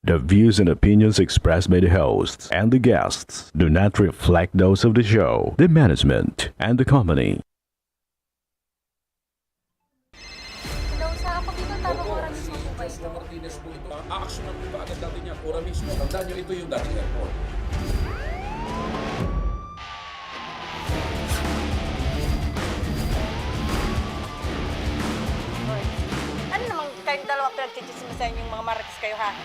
The views and opinions expressed by the hosts and the guests do not reflect those of the show, the management, and the company. Hello, sa ako dito, tamang Opo, oras si mismo po ba Jessica ito? Martinez po ito. Aaksyonan po ba agad natin yan? Ora mismo. Tandaan nyo, ito yung dating airport. Hoy. Ano namang kayong dalawa pinagchichismisan yung mga marites kayo, ha?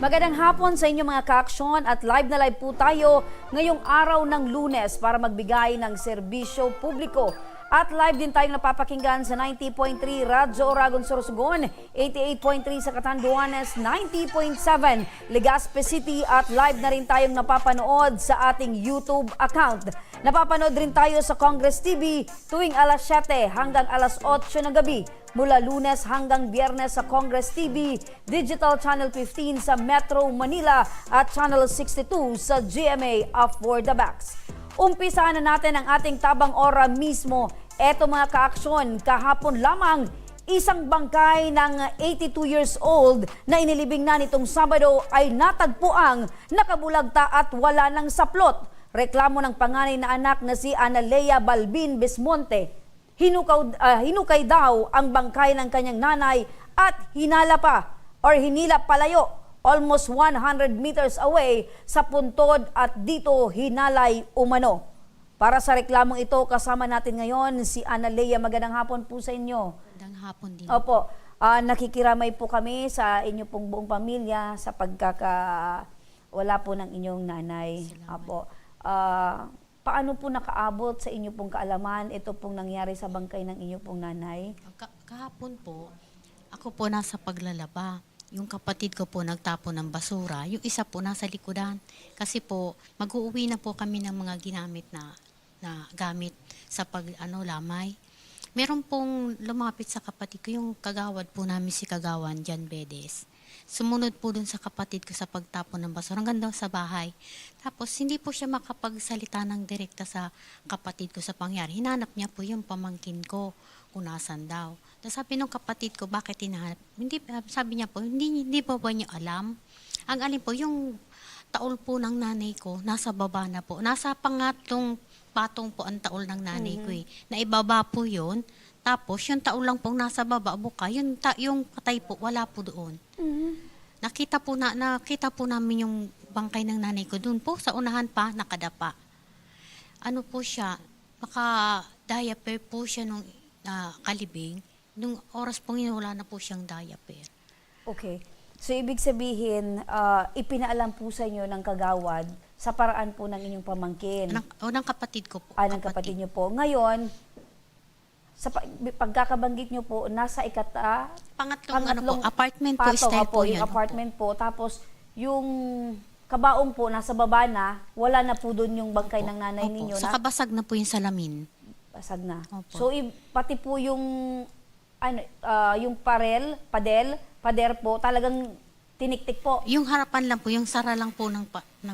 Magandang hapon sa inyo mga ka-aksyon at live na live po tayo ngayong araw ng Lunes para magbigay ng serbisyo publiko. At live din tayong napapakinggan sa 90.3 Radyo Oragon Sorsogon, 88.3 sa Catanduanes, 90.7 Legazpi City at live na rin tayong napapanood sa ating YouTube account. Napapanood rin tayo sa Congress TV tuwing alas 7 hanggang alas 8 ng gabi. Mula Lunes hanggang Biyernes sa Congress TV, Digital Channel 15 sa Metro Manila at Channel 62 sa GMA For The Backs. Umpisahan na natin ang ating tabang ora mismo. Eto mga ka-aksyon, kahapon lamang isang bangkay ng 82 years old na inilibing na nitong Sabado ay natagpuang nakabulagta at wala ng saplot. Reklamo ng panganay na anak na si Analea Balbin Bismonte. Hinukay daw ang bangkay ng kanyang nanay at hinila palayo almost 100 meters away sa puntod at dito hinalay umano. Para sa reklamong ito, kasama natin ngayon si Analea. Magandang hapon po sa inyo. Magandang hapon din. Opo, nakikiramay po kami sa inyo pong buong pamilya sa wala po ng inyong nanay. Salamat. Opo. Paano po nakaabot sa inyo pong kaalaman ito pong nangyari sa bangkay ng inyo pong nanay? Kahapon po, ako po nasa paglalaba. Yung kapatid ko po nagtapon ng basura. Yung isa po nasa likodan. Kasi po, mag-uuwi na po kami ng mga ginamit na gamit sa lamay. Meron pong lumapit sa kapatid ko, yung kagawad po namin si Kagawan, Jan Bedes. Sumunod po dun sa kapatid ko sa pagtapon ng basura hanggang daw sa bahay. Tapos hindi po siya makapagsalita ng direkta sa kapatid ko sa pangyari. Hinanap niya po yung pamangkin ko kung nasan daw. Tapos sabi nung kapatid ko, bakit hinahanap? Hindi, sabi niya po, hindi po ba niyo alam? Ang alin po, yung taol po ng nanay ko, nasa baba na po. Nasa pangatlong patong po ang taol ng nanay ko eh. Naibaba po yun. Tapos yung taol lang pong nasa baba, buka, yung patay po, wala po doon. Nakita po namin yung bangkay ng nanay ko doon po, sa unahan pa, nakadapa. Ano po siya, diaper po siya nung kalibing. Nung oras pong yun, wala na po siyang diaper. Okay. So, ibig sabihin, ipinaalam po sa inyo ng kagawad sa paraan po ng inyong pamangkin. Ng kapatid ko po. Ng kapatid niyo po. Ngayon, sa pagkakabanggit niyo po, nasa Pangatlong apartment po, style po yung yun. apartment po. Tapos, yung kabaong po, nasa baba na, wala na po doon yung bangkay ng nanay Opo. ninyo. Sa kabasag na po yung salamin. Basag na. Opo. So, pati po yung, yung pader po, talagang tiniktik po. Yung harapan lang po, yung sara lang po ng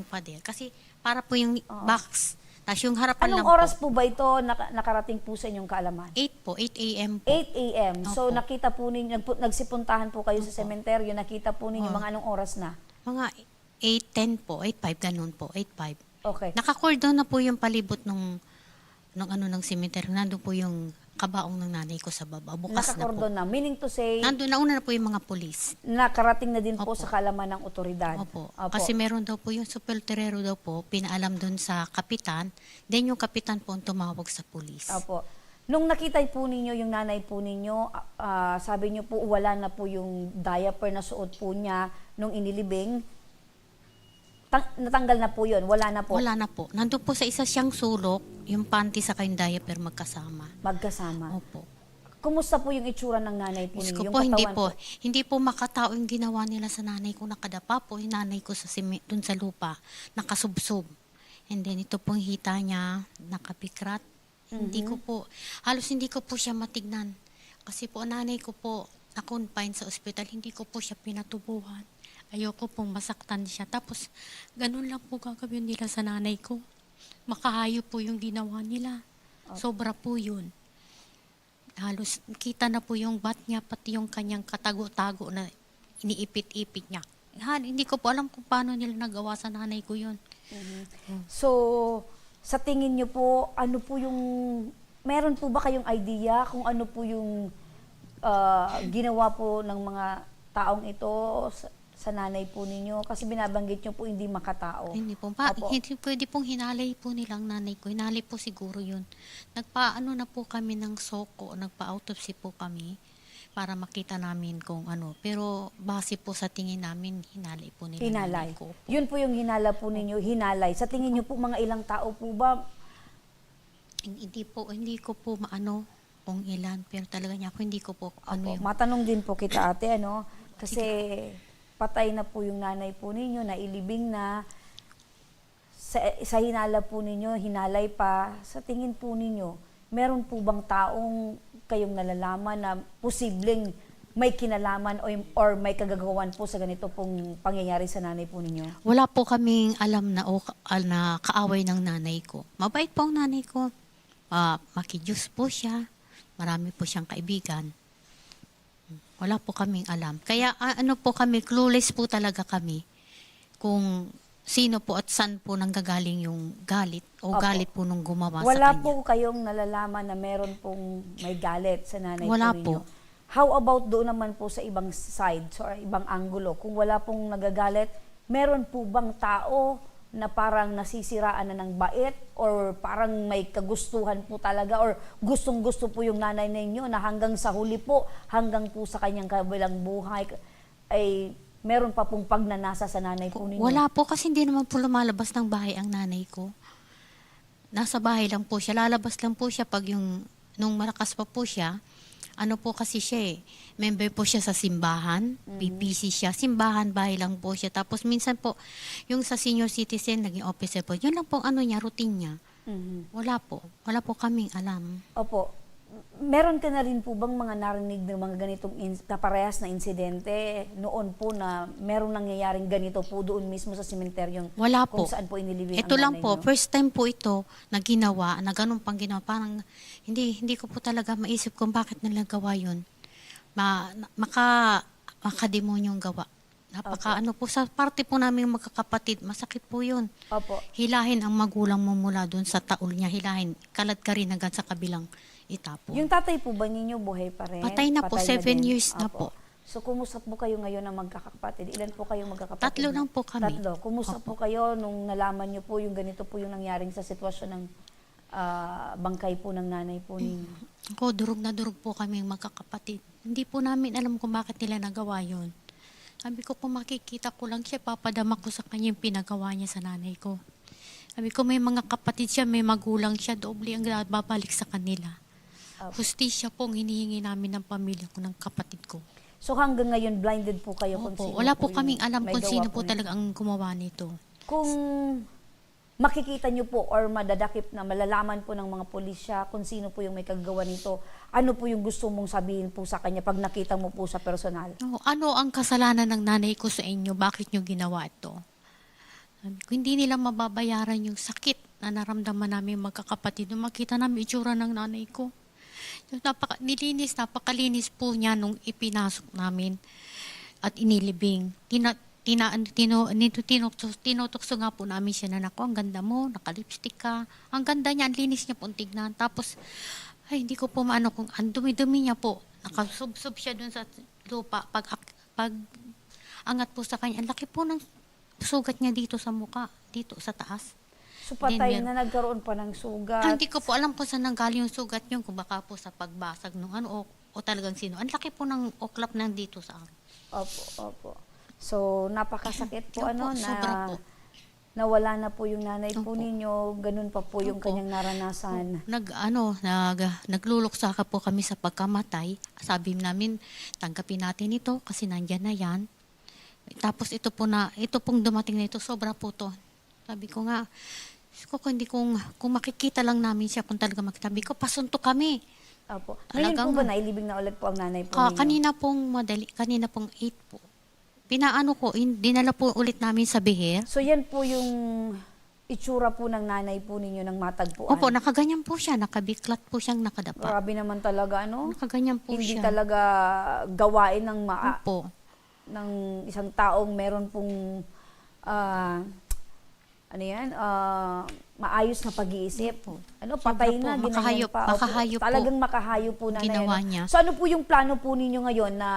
pader. Kasi para po yung box. Tapos yung harapan Anong lang oras po. po ba ito nakarating po sa inyong kaalaman? 8 po, 8 a.m. po. 8 a.m. So Opo. nakita po ninyo, nagsipuntahan po kayo sa sementeryo, nakita po ninyo Oo. mga anong oras na? Mga 8:10 po, 8:05 ganun po, 8:05. Okay. Naka-cordon na po yung palibot ng cemetery. Nandun po yung kabaong ng nanay ko sa baba. Bukas na po. Nakakordon na. Meaning to say, Nandun, nauna na po yung mga polis. nakarating na din po Opo. sa kaalaman ng otoridad. Opo. Opo. Kasi meron daw po yung superterero daw po, pinaalam doon sa kapitan. Then yung kapitan po ang tumawag sa polis. Opo. Nung nakita po ninyo yung nanay po ninyo, sabi niyo po wala na po yung diaper na suot po niya nung inilibing. Natanggal na po yun, wala na po. Wala na po. Nandun po sa isa siyang sulok, yung panty sa yung diaper magkasama. Magkasama. Opo. Kumusta po yung itsura ng nanay po Diyos ninyo? ko Yung po, hindi katawan po. Hindi po makatao yung ginawa nila sa nanay ko. Nakadapa po yung nanay ko sa dun sa lupa. Nakasubsob. And then ito pong hita niya, nakapikrat. Hindi ko po, halos hindi ko po siya matignan. Kasi po, nanay ko po, na-confine sa ospital, hindi ko po siya pinatubuhan. Ayoko pong masaktan siya. Tapos, ganun lang po gagawin nila sa nanay ko. Makahayo po yung ginawa nila. Sobra po yun. Halos kita na po yung bat niya, pati yung kanyang katago-tago na iniipit-ipit niya. Hindi ko po alam kung paano nila nagawa sa nanay ko yun. So, sa tingin niyo po, ano po yung, meron po ba kayong idea kung ano po yung ginawa po ng mga taong ito sa nanay po ninyo? Kasi binabanggit niyo po hindi makatao. Hindi po. Opo. Hindi pwede pong hinalay po nilang nanay ko. Hinalay po siguro yun. Nagpaano na po kami ng soko, nagpa-autopsy po kami para makita namin kung ano. Pero base po sa tingin namin, hinalay po nila Hinalay. nanay ko. Yun po yung hinala po ninyo, hinalay. Sa tingin niyo po, mga ilang tao po ba? Hindi ko po maano kung ilan. Pero talaga niya ako, hindi ko po ano Opo, yung... matanong din po kita ate, ano? Kasi patay na po yung nanay po ninyo, nailibing na. Sa hinala po ninyo, hinalay pa. Sa tingin po ninyo, meron po bang taong kayong nalalaman na posibleng may kinalaman or may kagagawan po sa ganito pong pangyayari sa nanay po ninyo? Wala po kaming alam na, na kaaway ng nanay ko. Mabait po ang nanay ko. Makijus po siya. Marami po siyang kaibigan. Wala po kaming alam. Kaya ano po kami, clueless po talaga kami kung sino po at saan po nanggagaling yung galit o Opo. galit po nung gumawa Wala sa kanya. po kayong nalalaman na meron pong may galit sa nanay Wala po ninyo? po. How about doon naman po sa ibang side or ibang anggulo? Kung wala pong nagagalit, meron po bang tao na parang nasisiraan na ng bait or parang may kagustuhan po talaga or gustong-gusto po yung nanay ninyo na hanggang sa huli po, hanggang po sa kanyang kabilang buhay ay meron pa pong pagnanasa sa nanay po ninyo? Wala po kasi hindi naman po lumalabas ng bahay ang nanay ko. Nasa bahay lang po siya. Lalabas lang po siya pag nung malakas pa po siya. Ano po kasi siya member po siya sa simbahan. PPC siya. Simbahan, bahay lang po siya. Tapos minsan po, yung sa senior citizen, naging officer po. Yun lang po ano niya, routine niya. Wala po. Wala po kaming alam. Opo. Meron ka na rin po bang mga narinig ng mga ganitong kaparehas na insidente noon po na merong nangyayaring ganito po doon mismo sa sementeryong Wala kung po. saan po inilibing Ito ang lang nanay po, niyo? first time po ito na ginawa, na ganun pang ginawa. Parang hindi ko po talaga maisip kung bakit nila gawa yun. Makademonyong gawa. Ano po, sa parte po namin magkakapatid, masakit po yun. Opo. Hilahin ang magulang mo mula doon sa taol niya, hilahin. Kalat ka rin hanggang sa kabilang itapo. Yung tatay po ba ninyo buhay pa rin? Patay na po, 7 din. years na Opo. po. So, kumusta po kayo ngayon na magkakapatid? Ilan po kayong magkakapatid? 3 lang po kami. 3. Kumusta po kayo nung nalaman niyo po yung ganito po yung nangyaring sa sitwasyon ng bangkay po ng nanay po ninyo? Ako, durog na durog po kami magkakapatid. Hindi po namin alam kung bakit nila nagawa yun. Sabi ko, kung makikita ko lang siya, papadama ko sa kanya yung pinagawa niya sa nanay ko. Sabi ko, may mga kapatid siya, may magulang siya, doble ang babalik sa kanila. Hustisya po ang hinihingi namin ng pamilya ko, ng kapatid ko. So hanggang ngayon, blinded po kayo kung Opo, sino wala po po yung kaming alam may kung gawa sino po po nito. talaga ang gumawa nito. Kung makikita nyo po or madadakip na malalaman po ng mga pulisya kung sino po yung may kagawa nito, ano po yung gusto mong sabihin po sa kanya pag nakita mo po sa personal? Ano ang kasalanan ng nanay ko sa inyo? Bakit nyo ginawa ito? Sabi ko, hindi nila mababayaran yung sakit na naramdaman namin magkakapatid. Nung makita namin itsura ng nanay ko. Napakalinis po niya nung ipinasok namin at inilibing. Tinutokso nga po namin siya na, "Nako, ang ganda mo, naka-lipstick ka." Ang ganda niya, ang linis niya po tignan. Tapos, ay, hindi ko po maano kung ang dumi-dumi niya po. Nakasubsob siya dun sa lupa. Pag angat po sa kanya, ang laki po ng sugat niya dito sa muka, dito sa taas. So patay Then, na, nagkaroon pa ng sugat. Hindi ko po alam kung saan nanggaling yung sugat yun, kung baka po sa pagbasag nung ano, o talagang sino. Ang laki po ng oklap nandito sa akin. Opo, opo. So, napakasakit po, Opo, sobra po. nawala na po yung nanay po Opo. ninyo, ganun pa po yung Opo. kanyang naranasan. Nagluluksa ka po kami sa pagkamatay. Sabi namin, tanggapin natin ito kasi nandyan na yan. Tapos ito pong dumating na ito, sobra po to. Sabi ko nga, kung makikita lang namin siya, kung talaga sabi ko, pasunto kami. Opo. Ngayon po Talagang- ba nailibing na ulit po ang nanay po ninyo? Kanina pong 8 po. Pinaano ko, dinala po ulit namin sa Beher. So yan po yung itsura po ng nanay po ninyo ng matagpuan. Opo, nakaganyan po siya, nakabiklat po siyang nakadapa. Grabe naman talaga, ano? Nakaganyan po Hindi siya. talaga gawain ng Opo. ng isang taong meron pong maayos na pag-iisip. Ano, patay Sobra na, po, ginanyan makahayop- pa. Opo, makahayop po. Talagang makahayo po nanay. Ginawa ano. niya. So ano po yung plano po ninyo ngayon na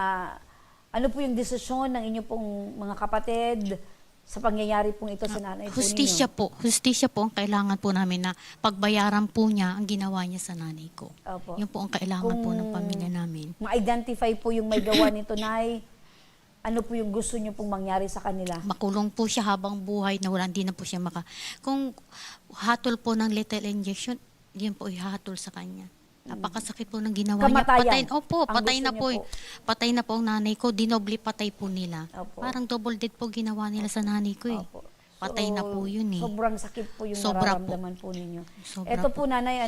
ano po yung desisyon ng inyo pong mga kapatid sa pangyayari pong ito sa nanay po Hustisya ninyo? po. Hustisya po ang kailangan po namin na pagbayaran po niya ang ginawa niya sa nanay ko. Opo. Yun po ang kailangan po ng pamilya namin. Ma-identify po yung may gawa nito, Nay. Ano po yung gusto niyo pong mangyari sa kanila? Makulong po siya habang buhay na wala, hindi na po siya Kung hatol po ng lethal injection, yun po ihahatol sa kanya. Napakasakit po ng ginawa Kamatayan. niya. Opo, Ang patay gusto na niyo po. po. Patay na po ang nanay ko. Dinoble patay po nila. Opo. Parang double dead po ginawa nila sa nanay ko eh. Opo. Patay na po yun eh. Sobrang sakit po yung Sobra nararamdaman po ninyo. Sobra Ito po. po, Nanay,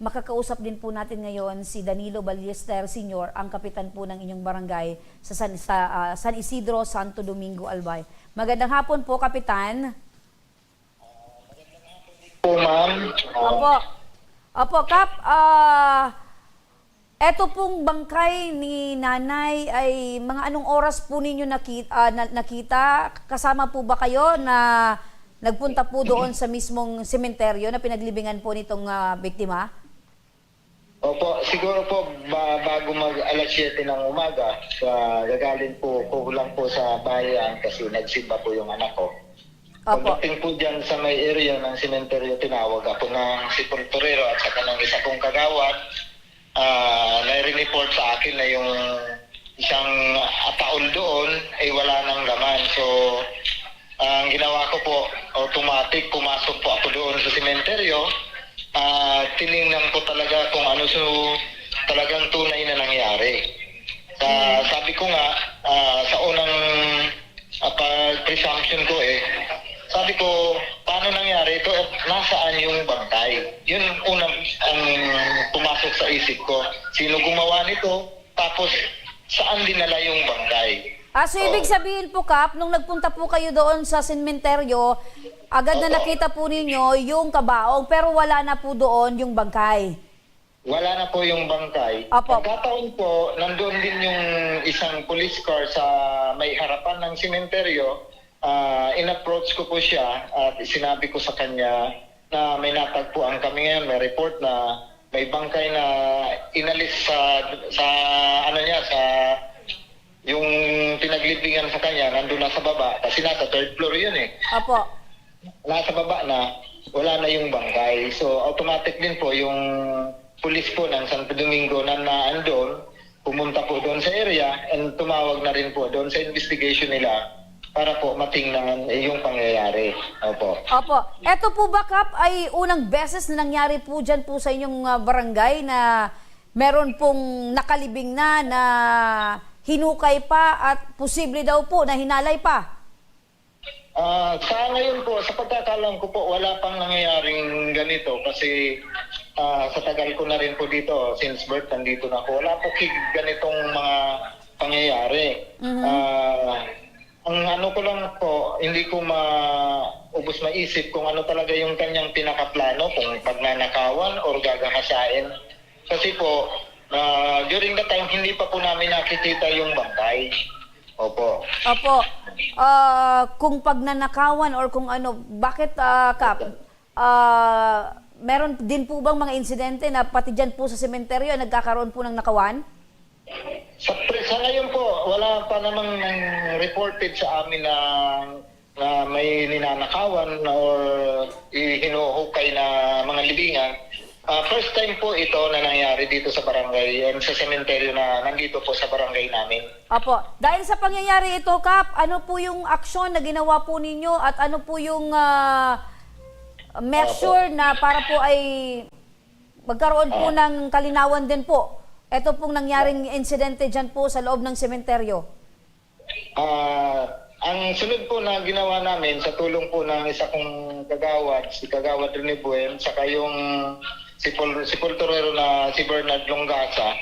makakausap din po natin ngayon si Danilo Ballester Sr., ang kapitan po ng inyong barangay sa San Isidro, Santo Domingo, Albay. Magandang hapon po, Kapitan. Po, ma'am. Opo. Opo, Kap. Eto pong bangkay ni nanay ay mga anong oras po ninyo nakita? Kasama po ba kayo na nagpunta po doon sa mismong sementeryo na pinaglibingan po nitong biktima? Opo, siguro po bago mag alas 7 ng umaga, gagaling po lang po sa bayan kasi nagsimba po yung anak ko. Opo. Pagdating po dyan sa may area ng sementeryo, tinawag ako ng sepulturero at saka ng isa kong kagawad. Nai-report sa akin na yung isang ataol doon ay wala nang laman. So, ang ginawa ko po, automatic pumasok po ako doon sa sementeryo. Tiningnan ko talaga kung ano talagang tunay na nangyari. Sabi ko nga, sa unang presumption ko sabi ko, paano nangyari ito at nasaan yung bangkay? Yun unang ang pumasok sa isip ko. Sino gumawa nito? Tapos, saan dinala yung bangkay? So ibig sabihin po, Kap, nung nagpunta po kayo doon sa sementeryo, agad na Opo. nakita po ninyo yung kabaong pero wala na po doon yung bangkay. Wala na po yung bangkay. Opo. Pagkataon po, nandoon din yung isang police car sa may harapan ng sementeryo. In-approach ko po siya at sinabi ko sa kanya na may natagpuan kami ngayon, may report na may bangkay na inalis sa yung pinaglibingan sa kanya, nandun na sa baba kasi nasa third floor yun Opo. nasa baba na, wala na yung bangkay. So automatic din po yung pulis po ng Santo Domingo na naandun, pumunta po doon sa area and tumawag na rin po doon sa investigation nila para po matingnan yung pangyayari. Opo. Opo. Ito po ba, Kap, ay unang beses na nangyari po dyan po sa inyong barangay na meron pong nakalibing na hinukay pa at posible daw po na hinalay pa? Sa ngayon po, sa pagkakalam ko po, wala pang nangyayaring ganito kasi sa tagal ko na rin po dito, since birth, nandito na ako. Wala po ganitong mga pangyayari. Ang ano ko lang po, hindi ko maubos maisip kung ano talaga yung kanyang pinakaplano, kung pagnanakawan or gagahasain. Kasi po, during the time, hindi pa po namin nakikita yung bangkay. Opo. Opo. Kung pagnanakawan or kung ano, bakit, Kap, meron din po bang mga insidente na pati dyan po sa sementeryo ay nagkakaroon po ng nakawan? Sa ngayon po, wala pa namang reported sa amin na may ninanakawan or hinuhukay na mga libingan. First time po ito na nangyari dito sa barangay and sa sementeryo na nandito po sa barangay namin. Opo. Dahil sa pangyayari ito, Kap, ano po yung aksyon na ginawa po ninyo at ano po yung measure na para po ay magkaroon po ng kalinawan din po? Ito pong nangyaring insidente dyan po sa loob ng sementeryo. Ang sunod po na ginawa namin sa tulong po ng isa kong kagawad, si Kagawad Rene Buen, saka yung si Pulturero na si Bernard Longasa,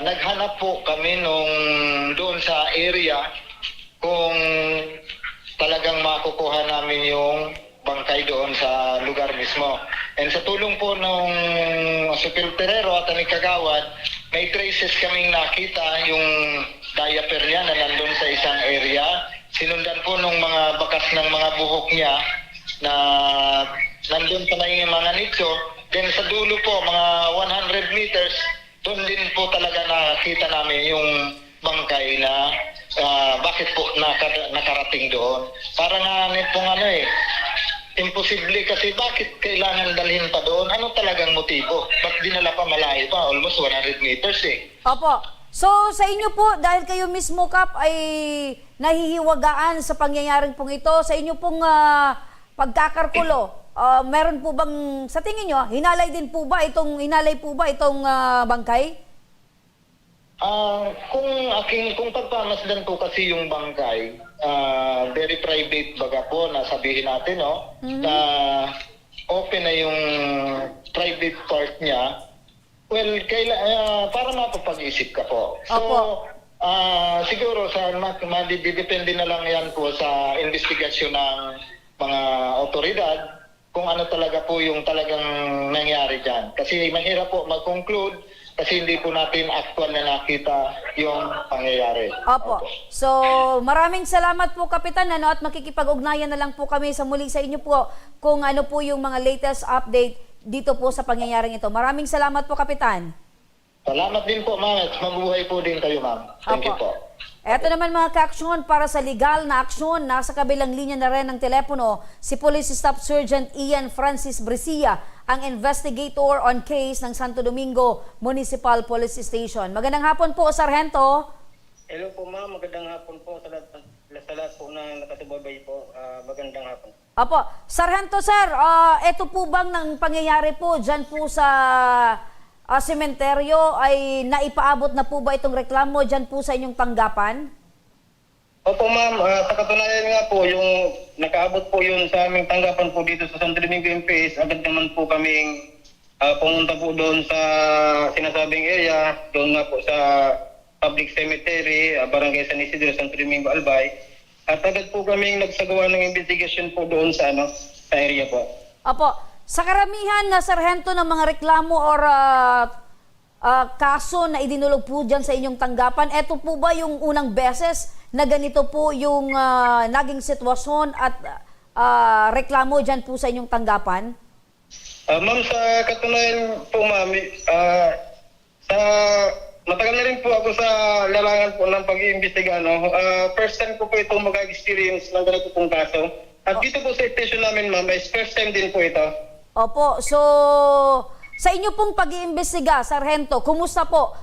naghanap po kami doon sa area kung talagang makukuha namin yung bangkay doon sa lugar mismo. And sa tulong po ng si Pulturero at ni Kagawad, may traces kaming nakita yung diaper niya na nandun sa isang area. Sinundan po nung mga bakas ng mga buhok niya na nandun pa na yung mga nitso. Then sa dulo po, mga 100 meters, doon din po talaga nakita namin yung bangkay na bakit po nakarating doon. Para nga imposible kasi bakit kailangan dalhin pa doon? Ano talagang motibo? Ba't dinala pa malayo pa? Almost 100 meters eh. Opo. So, sa inyo po, dahil kayo mismo, Kap, ay nahihiwagaan sa pangyayaring pong ito, sa inyo pong pagkakarkulo, meron po bang, sa tingin nyo, hinalay po ba itong bangkay? Kung pagpamasdan po kasi yung bangkay, very private baga po, nasabihin natin, no? Na open na yung private part niya. Well, para mapapag-isip ka po. So, siguro madidepende na lang yan po sa investigasyon ng mga otoridad kung ano talaga po yung talagang nangyari dyan. Kasi mahirap po mag-conclude kasi hindi po natin actual na nakita yung pangyayari. Opo. So, maraming salamat po, Kapitan, at makikipag-ugnayan na lang po kami sa muli sa inyo po kung ano po yung mga latest update dito po sa pangyayaring ito. Maraming salamat po, Kapitan. Salamat din po, ma'am. Mabuhay po din kayo, ma'am. Thank you po. Eto naman mga ka-aksyon, para sa legal na aksyon, nasa kabilang linya na rin ng telepono si Police Staff Sergeant Ian Francis Brescia, ang investigator on case ng Santo Domingo Municipal Police Station. Magandang hapon po, Sargento. Hello po, ma'am. Magandang hapon po sa lahat po na nakasubaybay po. Magandang hapon. Apo, Sargento sir, eto po bang ng pangyayari po dyan po sa sementeryo ay naipaabot na po ba itong reklamo dyan po sa inyong tanggapan? Opo, ma'am. Sa katunayan nga po, yung nakaabot po yun sa aming tanggapan po dito sa Santo Domingo MPS, agad naman po kaming pumunta po doon sa sinasabing area, doon nga po sa public cemetery, Barangay San Isidro, Santo Domingo, Albay. At agad po kaming nagsagawa ng investigation po doon sa area po. Apo, sa karamihan na sarhento ng mga reklamo or kaso na idinulog po dyan sa inyong tanggapan, eto po ba yung unang beses na ganito po yung naging sitwasyon at reklamo dyan po sa inyong tanggapan? Ma'am, sa katunayan po, ma'am, matagal na rin po ako sa larangan po ng pag-iimbestiga. First time ko po itong mag-experience ng ganito pong kaso. At dito po sa station namin, ma'am, is first time din po ito. Opo, so sa inyo pong pag-iimbestiga, Sargento, kumusta po?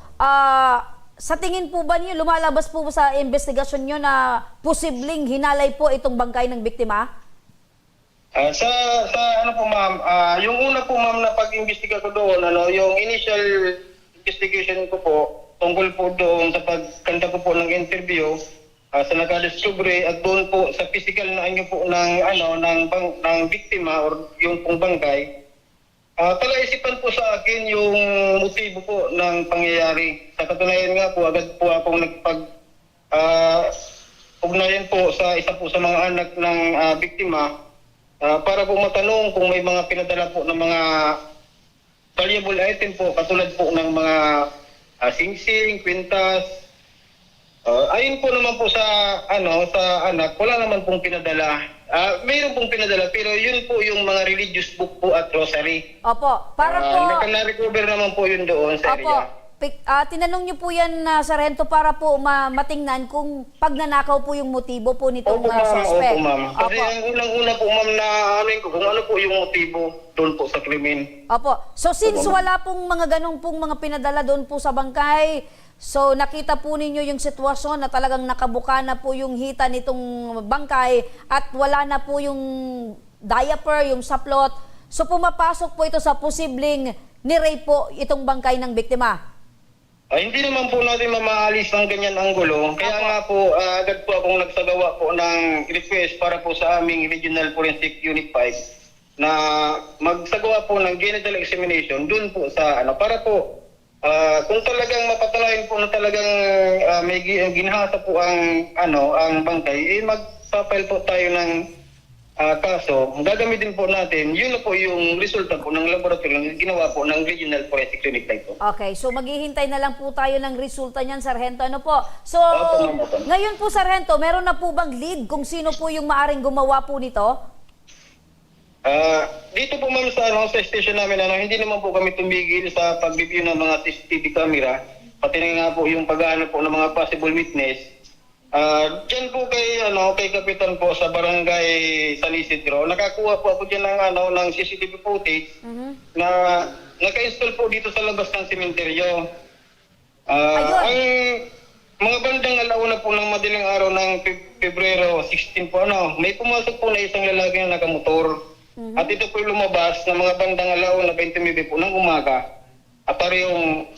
Sa tingin po ba niyo, lumalabas po sa investigasyon niyo na posibleng hinalay po itong bangkay ng biktima? Sa ano po, ma'am, yung una po, ma'am, na pag-imbestiga ko doon, yung initial investigation ko po, tungkol po doon sa pagkanta ko po ng interview, sa nakadiscovery at doon po sa physical na anyo po ng biktima or yung pong bangkay, talaisipan po sa akin yung motibo po ng pangyayari. Sa katunayan nga po, agad po akong ugnayan po sa isa po sa mga anak ng biktima para po matanong kung may mga pinadala po ng mga valuable item po, katulad po ng mga singsing, kwintas. Ayun po naman po sa anak, wala naman pong pinadala. Mayroon pong pinadala, pero yun po yung mga religious book po at rosary. Opo, para po... Na-recover naman po yun doon sa area. tinanong niyo po yan, Sargento, para po matingnan kung pagnanakaw po yung motibo po nitong Opo, ma'am. suspect. Opo, ma'am. Kasi Opo. ang unang-una po, ma'am, na amin ko kung ano po yung motibo doon po sa krimen. Opo. So since wala pong mga ganong pong mga pinadala doon po sa bangkay, so nakita po ninyo yung sitwasyon na talagang nakabuka na po yung hita nitong bangkay at wala na po yung diaper, yung saplot. So pumapasok po ito sa posibleng ni-rape po itong bangkay ng biktima. Hindi naman po natin mamaalis ng ganyan ang gulo. Kaya nga po, agad po akong nagsagawa po ng request para po sa aming Regional Forensic Unit 5 na magsagawa po ng genital examination dun po sa para po kung talagang mapatunayan po na talagang may ginhasa po ang bangkay, magpapile po tayo ng kaso. Gagamitin po natin, yun na po yung resulta po ng laboratory na ginawa po ng Regional Forensic Unit 5 po. Okay, so maghihintay na lang po tayo ng resulta niyan, Sargento. Ano po? So, Opo, ma'am, opo. ngayon po, Sargento, meron na po bang lead kung sino po yung maaring gumawa po nito? Dito po ma'am sa station namin, hindi naman po kami tumigil sa pag-review ng mga CCTV camera, pati na nga po yung pag-aanap po ng mga possible witness. Diyan po kay Kapitan po sa Barangay San Isidro, nakakuha po ako diyan ng CCTV footage na naka-install po dito sa labas ng sementeryo. Ang mga bandang alauna po ng madaling araw ng Pebrero 16 po, may pumasok po na isang lalaki na nakamotor. At ito po lumabas ng mga bandang alauna 20 po ng umaga. At parehong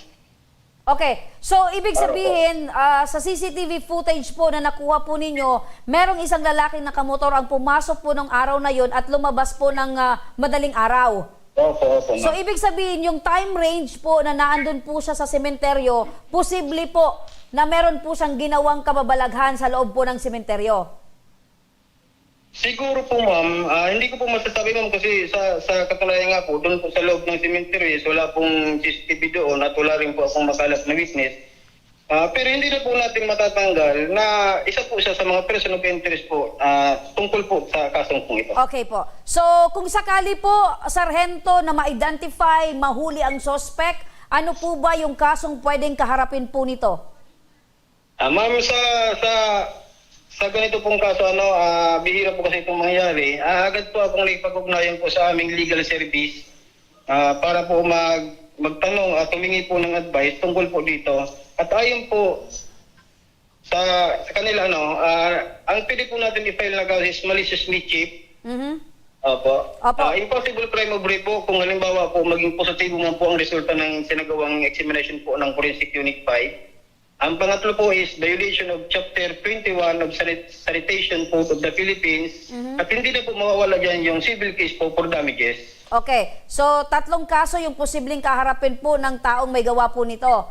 Okay, so ibig sabihin, sa CCTV footage po na nakuha po ninyo, merong isang lalaking nakamotor ang pumasok po ng araw na yon at lumabas po ng madaling araw. opo, So ibig sabihin, yung time range po na naandun po siya sa sementeryo, posible po na meron po siyang ginawang kababalaghan sa loob po ng sementeryo. Siguro po ma'am, hindi ko po masasabi ma'am kasi sa katunayan nga po, doon po sa loob ng cemetery, wala pong CCTV doon at wala rin po akong makalap na witness. Pero hindi na po natin matatanggal na isa po siya sa mga person of interest po tungkol po sa kasong pong ito. Okay po. So kung sakali po, Sargento, na ma-identify, mahuli ang suspect, ano po ba yung kasong pwedeng kaharapin po nito? Ma'am, sa ganito pong kaso, bihira po kasi itong mangyari. Agad po akong nagpag-ugnayan po sa aming legal service para po magtanong at humingi po ng advice tungkol po dito. At ayon po sa kanila, ang pwede po natin i-file na kaso is malicious mischief. Opo. Impossible crime of rape po kung halimbawa po maging positibo man po ang resulta ng sinagawang examination po ng Forensic Unit 5. Ang pangatlo po is violation of Chapter 21 of Sanitation Code of the Philippines. At hindi na po mawawala dyan yung civil case po for damages. Okay, so tatlong kaso yung posibleng kaharapin po ng taong may gawa po nito.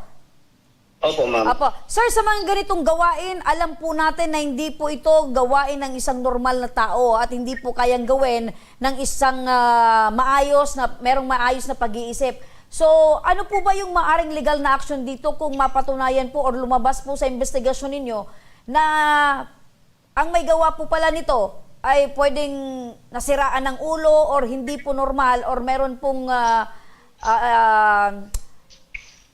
Opo, ma'am. Apo. Sir, sa mga ganitong gawain, alam po natin na hindi po ito gawain ng isang normal na tao at hindi po kayang gawin ng isang merong maayos na pag-iisip. So, ano po ba yung maaring legal na action dito kung mapatunayan po or lumabas po sa investigasyon ninyo na ang may gawa po pala nito ay pwedeng nasiraan ng ulo or hindi po normal or meron pong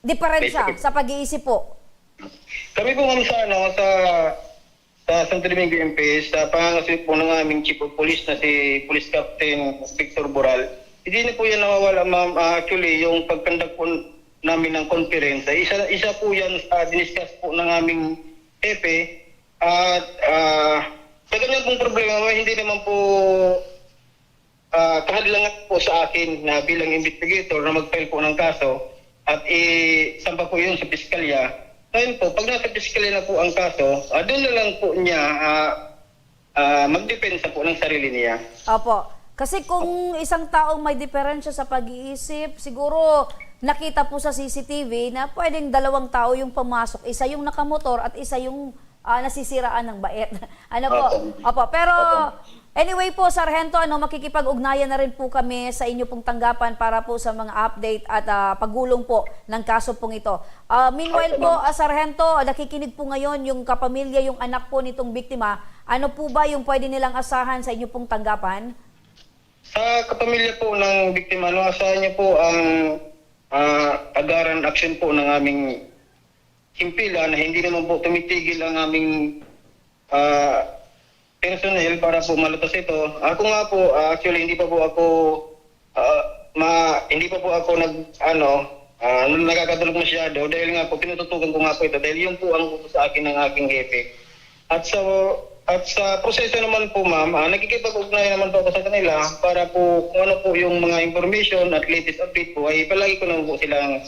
diferensya sa pag-iisip po? Kami po ma'am sa Santo Domingo MPS, sa pangangasin po ng aming Chief of Police na si Police Captain Victor Boral, hindi na po yan nawawala ma'am. Actually, yung pagkandak po namin ng conference, isa po yan diniscuss po ng aming hepe. At sa ganyan pong problema, hindi naman po kahadlangan po sa akin na bilang investigator na mag-file po ng kaso at isampa po yun sa piskalya. Ngayon po, pag nasa piskalya na po ang kaso, doon na lang po niya magdepensa po ng sarili niya. Opo. Kasi kung isang taong may diferensya sa pag-iisip, siguro nakita po sa CCTV na pwedeng dalawang tao yung pumasok. Isa yung nakamotor at isa yung nasisiraan ng bait. Ano po? Opo. Pero anyway po, Sargento, makikipag-ugnayan na rin po kami sa inyo pong tanggapan para po sa mga update at paggulong po ng kaso pong ito. Meanwhile po, Sargento, nakikinig po ngayon yung kapamilya, yung anak po nitong biktima. Ano po ba yung pwede nilang asahan sa inyo pong tanggapan? Sa kapamilya po ng biktima, asahan niyo po ang agaran action po ng aming himpilan na hindi naman po tumitigil ang aming personnel para po malutas ito. Ako nga po, actually hindi pa po ako nagkakatulog masyado dahil nga po tinututukan ko nga po ito dahil yun po ang utos sa akin ng aking jefe. At sa proseso naman po ma'am, nakikipag-ugnayan naman po ako sa kanila para po kung ano po yung mga information at latest update po ay palagi ko naman po silang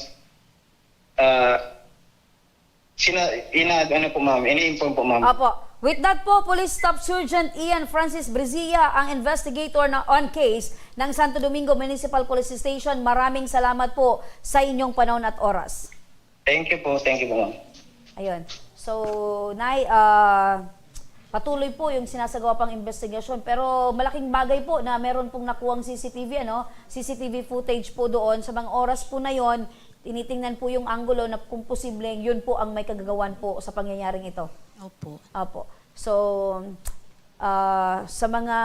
ini-inform po ma'am. Opo. With that po, Police Staff Sergeant Ian Francis Brizia, ang investigator na on case ng Santo Domingo Municipal Police Station. Maraming salamat po sa inyong panahon at oras. Thank you po ma'am. Ayun. So, Nay, patuloy po yung sinasagawa pang investigasyon. Pero malaking bagay po na meron pong nakuwang CCTV, CCTV footage po doon. Sa mga oras po na yon, tinitingnan po yung anggulo na kung posibleng yun po ang may kagagawan po sa pangyayaring ito. Opo. Opo. So, sa mga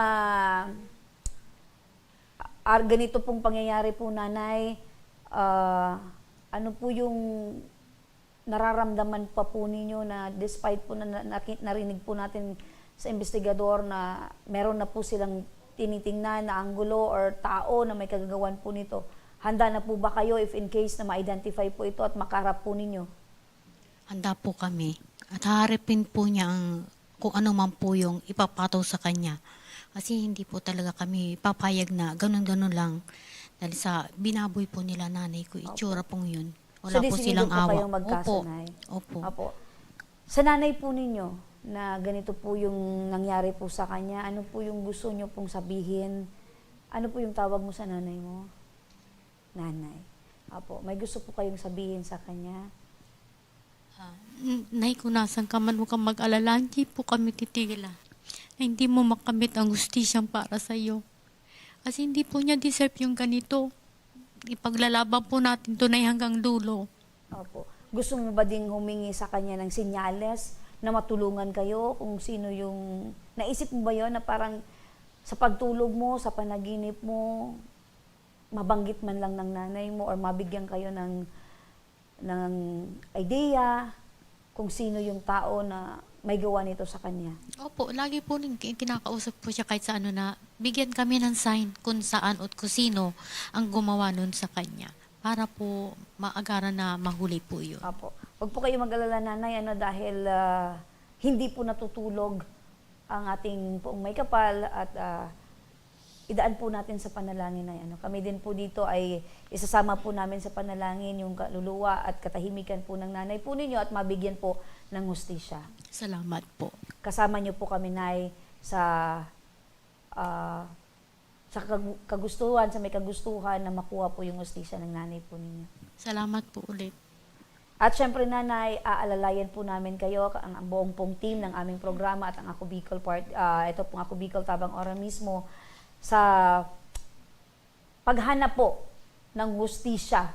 ganito pong pangyayari po, Nanay, ano po yung nararamdaman pa po ninyo na despite po na narinig po natin sa investigador na meron na po silang tinitingnan na anggulo or tao na may kagagawan po nito, handa na po ba kayo if in case na ma-identify po ito at makaharap po ninyo? Handa po kami. At haharapin po niya kung ano man po yung ipapataw sa kanya. Kasi hindi po talaga kami papayag na ganun-ganun lang. Dahil sa binaboy po nila nanay ko, itsura pong yun. Wala po silang po awa. kayong magkasanay? Opo. Opo. Sa nanay po ninyo na ganito po yung nangyari po sa kanya, ano po yung gusto nyo pong sabihin? Ano po yung tawag mo sa nanay mo? Nanay. Opo. May gusto po kayong sabihin sa kanya? Nay, kung nasan ka man, huwag kang mag-alala, hindi po kami titigilan. Hindi mo makamit ang gustisyang para sa iyo. Kasi hindi po niya deserve yung ganito. Ipaglalaban po natin tunay hanggang dulo. Opo. Gusto mo ba ding humingi sa kanya ng senyales na matulungan kayo kung sino yung... Naisip mo ba yon na parang sa pagtulog mo, sa panaginip mo, mabanggit man lang ng nanay mo or mabigyan kayo ng idea kung sino yung tao na may gawa nito sa kanya? Opo, lagi po kinakausap po siya kahit sa ano na bigyan kami ng sign kung saan at kung sino ang gumawa nun sa kanya para po maagaran na mahuli po yun. Opo. Huwag po kayo mag-alala, Nanay, dahil hindi po natutulog ang ating poong may kapal at idaan po natin sa panalangin na yan. Kami din po dito ay isasama po namin sa panalangin yung kaluluwa at katahimikan po ng nanay po ninyo at mabigyan po ng hustisya. Salamat po. Kasama niyo po kami, Nay, sa kagustuhan, sa may kagustuhan na makuha po yung hustisya ng nanay po ninyo. Salamat po ulit. At syempre, Nanay, aalalayan po namin kayo, ang buong pong team ng aming programa at ang Ako Bicol ito pong Ako Bicol Tabang Ora mismo sa paghanap po ng hustisya.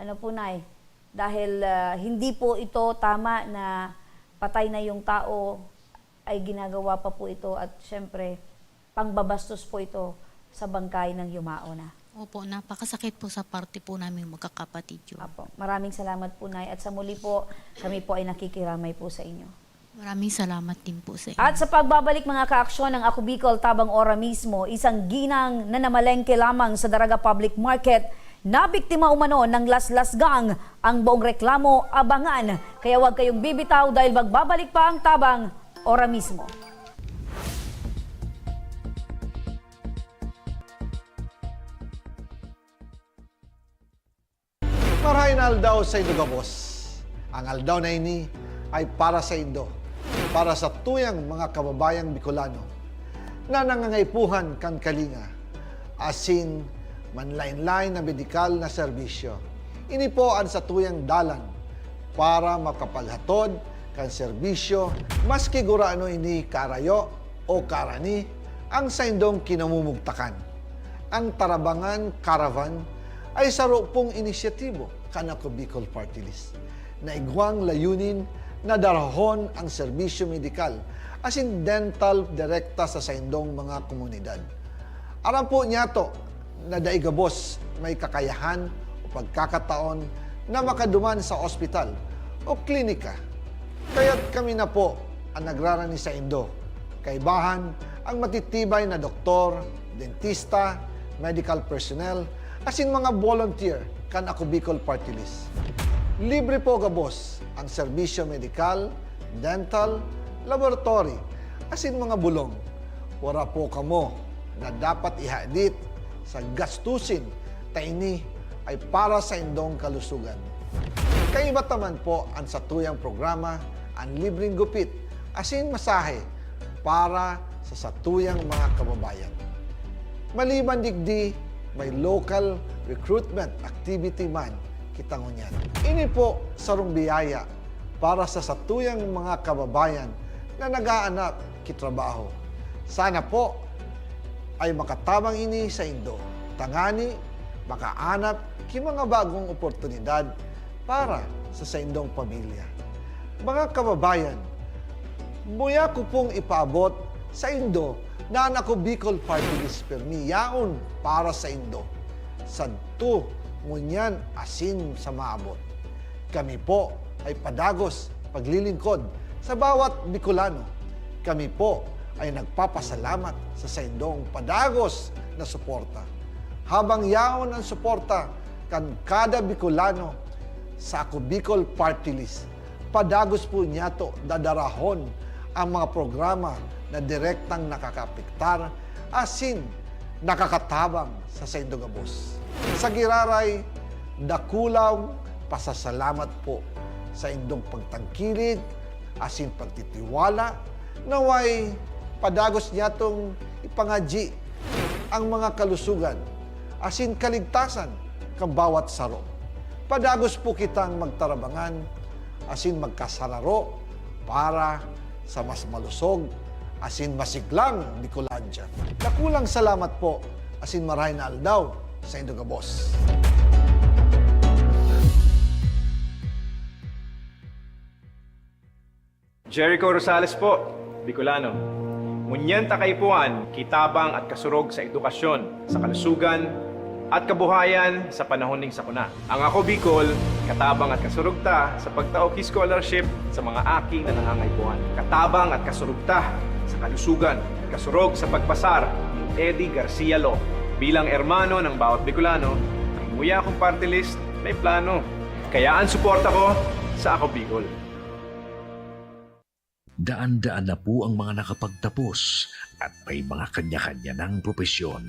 Ano po, Nay? Dahil hindi po ito tama na patay na yung tao, ay ginagawa pa po ito at syempre, pangbabastos po ito sa bangkay ng yumao na. Opo, napakasakit po sa parte po namin magkakapatid yun. Apo, maraming salamat po, Nay. At sa muli po, kami po ay nakikiramay po sa inyo. Maraming salamat din po sa inyo. At sa pagbabalik mga kaaksyon ng Ako Bicol Tabang Ora mismo, isang ginang na namalengke lamang sa Daraga Public Market, nabiktima umano ng Las Gang. Ang buong reklamo, abangan. Kaya huwag kayong bibitaw dahil magbabalik pa ang Tabang Ora mismo. Marahin aldaw sa Indogabos. Ang aldaw na ini ay para sa Indo, para sa tuyang mga kababayang Bicolano na nangangaipuhan kan kalinga, asin manlain-lain na medikal na serbisyo. Ini po ang sa tuyang dalan para makapaghatod kan serbisyo maski guraano ini karayo o karani ang sa Indong kinamumugtakan. Ang Tarabangan Caravan ay saro pong inisyatibo kan Ako Bicol Party List na igwang layunin na darahon ang serbisyo medikal asin dental direkta sa saindong mga komunidad. Aram po niya to na daigabos may kakayahan o pagkakataon na makaduman sa ospital o klinika. Kaya't kami na po ang nagrarani sa Indo. Kaibahan ang matitibay na doktor, dentista, medical personnel, asin mga volunteer kan Ako Bicol Party List. Libre po gabos ang serbisyo medikal, dental, laboratory, asin mga bulong. Wala po kamo na dapat ihadit sa gastusin ta ini ay para sa indong kalusugan. Kaiba taman po ang satuyang programa, ang libreng gupit, asin masahe para sa satuyang mga kababayan. Maliban digdi, may local recruitment activity man kita ngunyan. Ini po sarong biyaya para sa satuyang mga kababayan na nag-aanap kitrabaho. Sana po ay makatabang ini sa Indo. Tangani, makaanap ki mga bagong oportunidad para sa Indong pamilya. Mga kababayan, buya ko pong ipaabot sa Indo na ang Ako Bicol Party List permi yaon para sa Indo. Sadto, ngunyan asin sa maabot. Kami po ay padagos paglilingkod sa bawat Bicolano. Kami po ay nagpapasalamat sa Indong padagos na suporta. Habang yaon ang suporta kan kada Bicolano sa Ako Bicol Party List, padagos po niya to dadarahon ang mga programa na direktang nakakapiktar asin nakakatabang sa Indo gabos. Sa giraray, dakulaw pasasalamat po sa Indong pagtangkilig asin pagtitiwala naway padagos niya tong ipangadji ang mga kalusugan asin kaligtasan kang bawat saro. Padagos po kitang magtarabangan asin magkasararo para sa mas malusog asin masiglang Bicolandia. Nakulang salamat po asin maray na aldaw sa Indo gabos. Jericho Rosales po, Bicolano. Ngunyan takaypuan, kitabang at kasurog sa edukasyon, sa kalusugan, at kabuhayan sa panahon ning sakuna. Ang Ako Bicol, katabang at kasurog ta sa pagtaok scholarship sa mga aki na nangangaypuan. Katabang at kasurog ta sa kalusugan, kasurog sa pagpasar ni Eddie Garcia Law. Bilang ermano ng bawat Bicolano, ang muya kong party list may plano. Kaya ang suporta ko sa Ako Bicol. Daan-daan na po ang mga nakapagtapos at may mga kanya-kanya ng propesyon.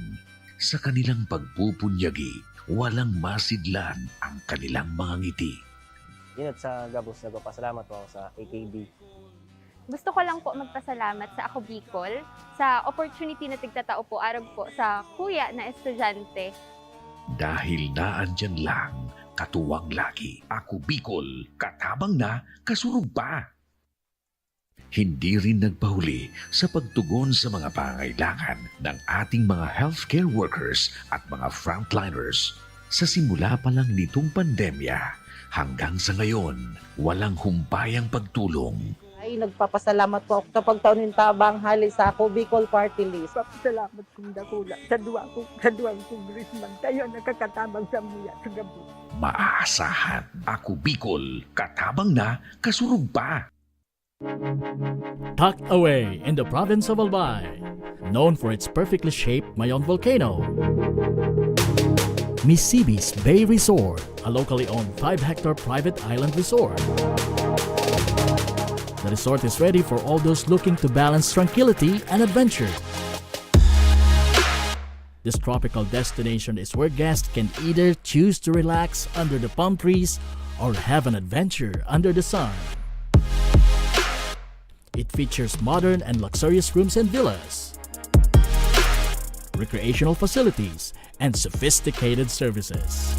Sa kanilang pagpupunyagi, walang masidlan ang kanilang mga ngiti. Dinat sa Gabos, nagpapasalamat po ako sa AKB. Gusto ko lang po magpasalamat sa Ako Bicol sa opportunity na tigtatao po arag po sa kuya na estudyante. Dahil naandyan lang, katuwang lagi. Ako Bicol, katabang na, kasurog pa. Hindi rin nagpahuli sa pagtugon sa mga pangailangan ng ating mga healthcare workers at mga frontliners. Sa simula pa lang nitong pandemya, hanggang sa ngayon, walang humpayang pagtulong. Ay, nagpapasalamat po ako sa pagtaunin tabang hali sa Ako Bicol Party List. Salamat kong dakula sa duwang congressman. Tayo nakakatabang sa muya sa gabi. Maaasahan, Ako Bicol, katabang na, kasurog pa. Tucked away in the province of Albay, known for its perfectly shaped Mayon volcano, Missibis Bay Resort, a locally owned 5-hectare private island resort. The resort is ready for all those looking to balance tranquility and adventure. This tropical destination is where guests can either choose to relax under the palm trees or have an adventure under the sun. It features modern and luxurious rooms and villas, recreational facilities, and sophisticated services.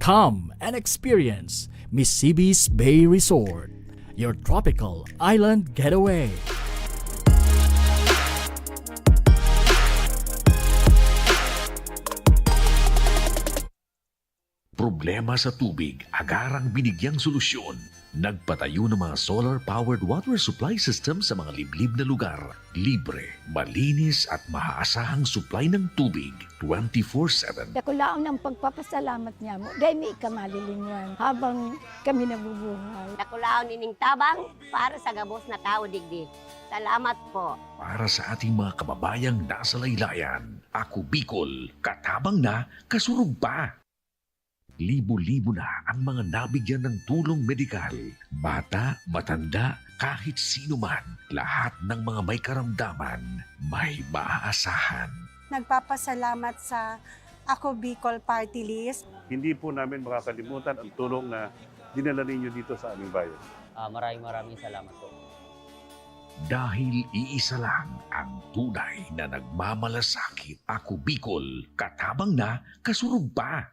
Come and experience Missibis Bay Resort, your tropical island getaway. Problema sa tubig, agarang binigyang solusyon. Nagpatayo ng mga solar-powered water supply system sa mga liblib na lugar. Libre, malinis at maaasahang supply ng tubig 24/7. Ako lang ng pagpapasalamat niya mo. Dahil may ikamalilingan habang kami nabubuhay. Nakulaon nining tabang para sa gabos na tao digdi. Salamat po. Para sa ating mga kababayang nasa laylayan, Ako Bicol, katabang na, kasurug pa. Libo-libo na ang mga nabigyan ng tulong medikal. Bata, matanda, kahit sino man, lahat ng mga may karamdaman, may maaasahan. Nagpapasalamat sa Ako Bicol Party List. Hindi po namin makakalimutan ang tulong na dinala ninyo dito sa aming bayan. Maraming salamat po. Dahil iisa lang ang tunay na nagmamalasakit. Ako Bicol, katabang na, kasurug pa.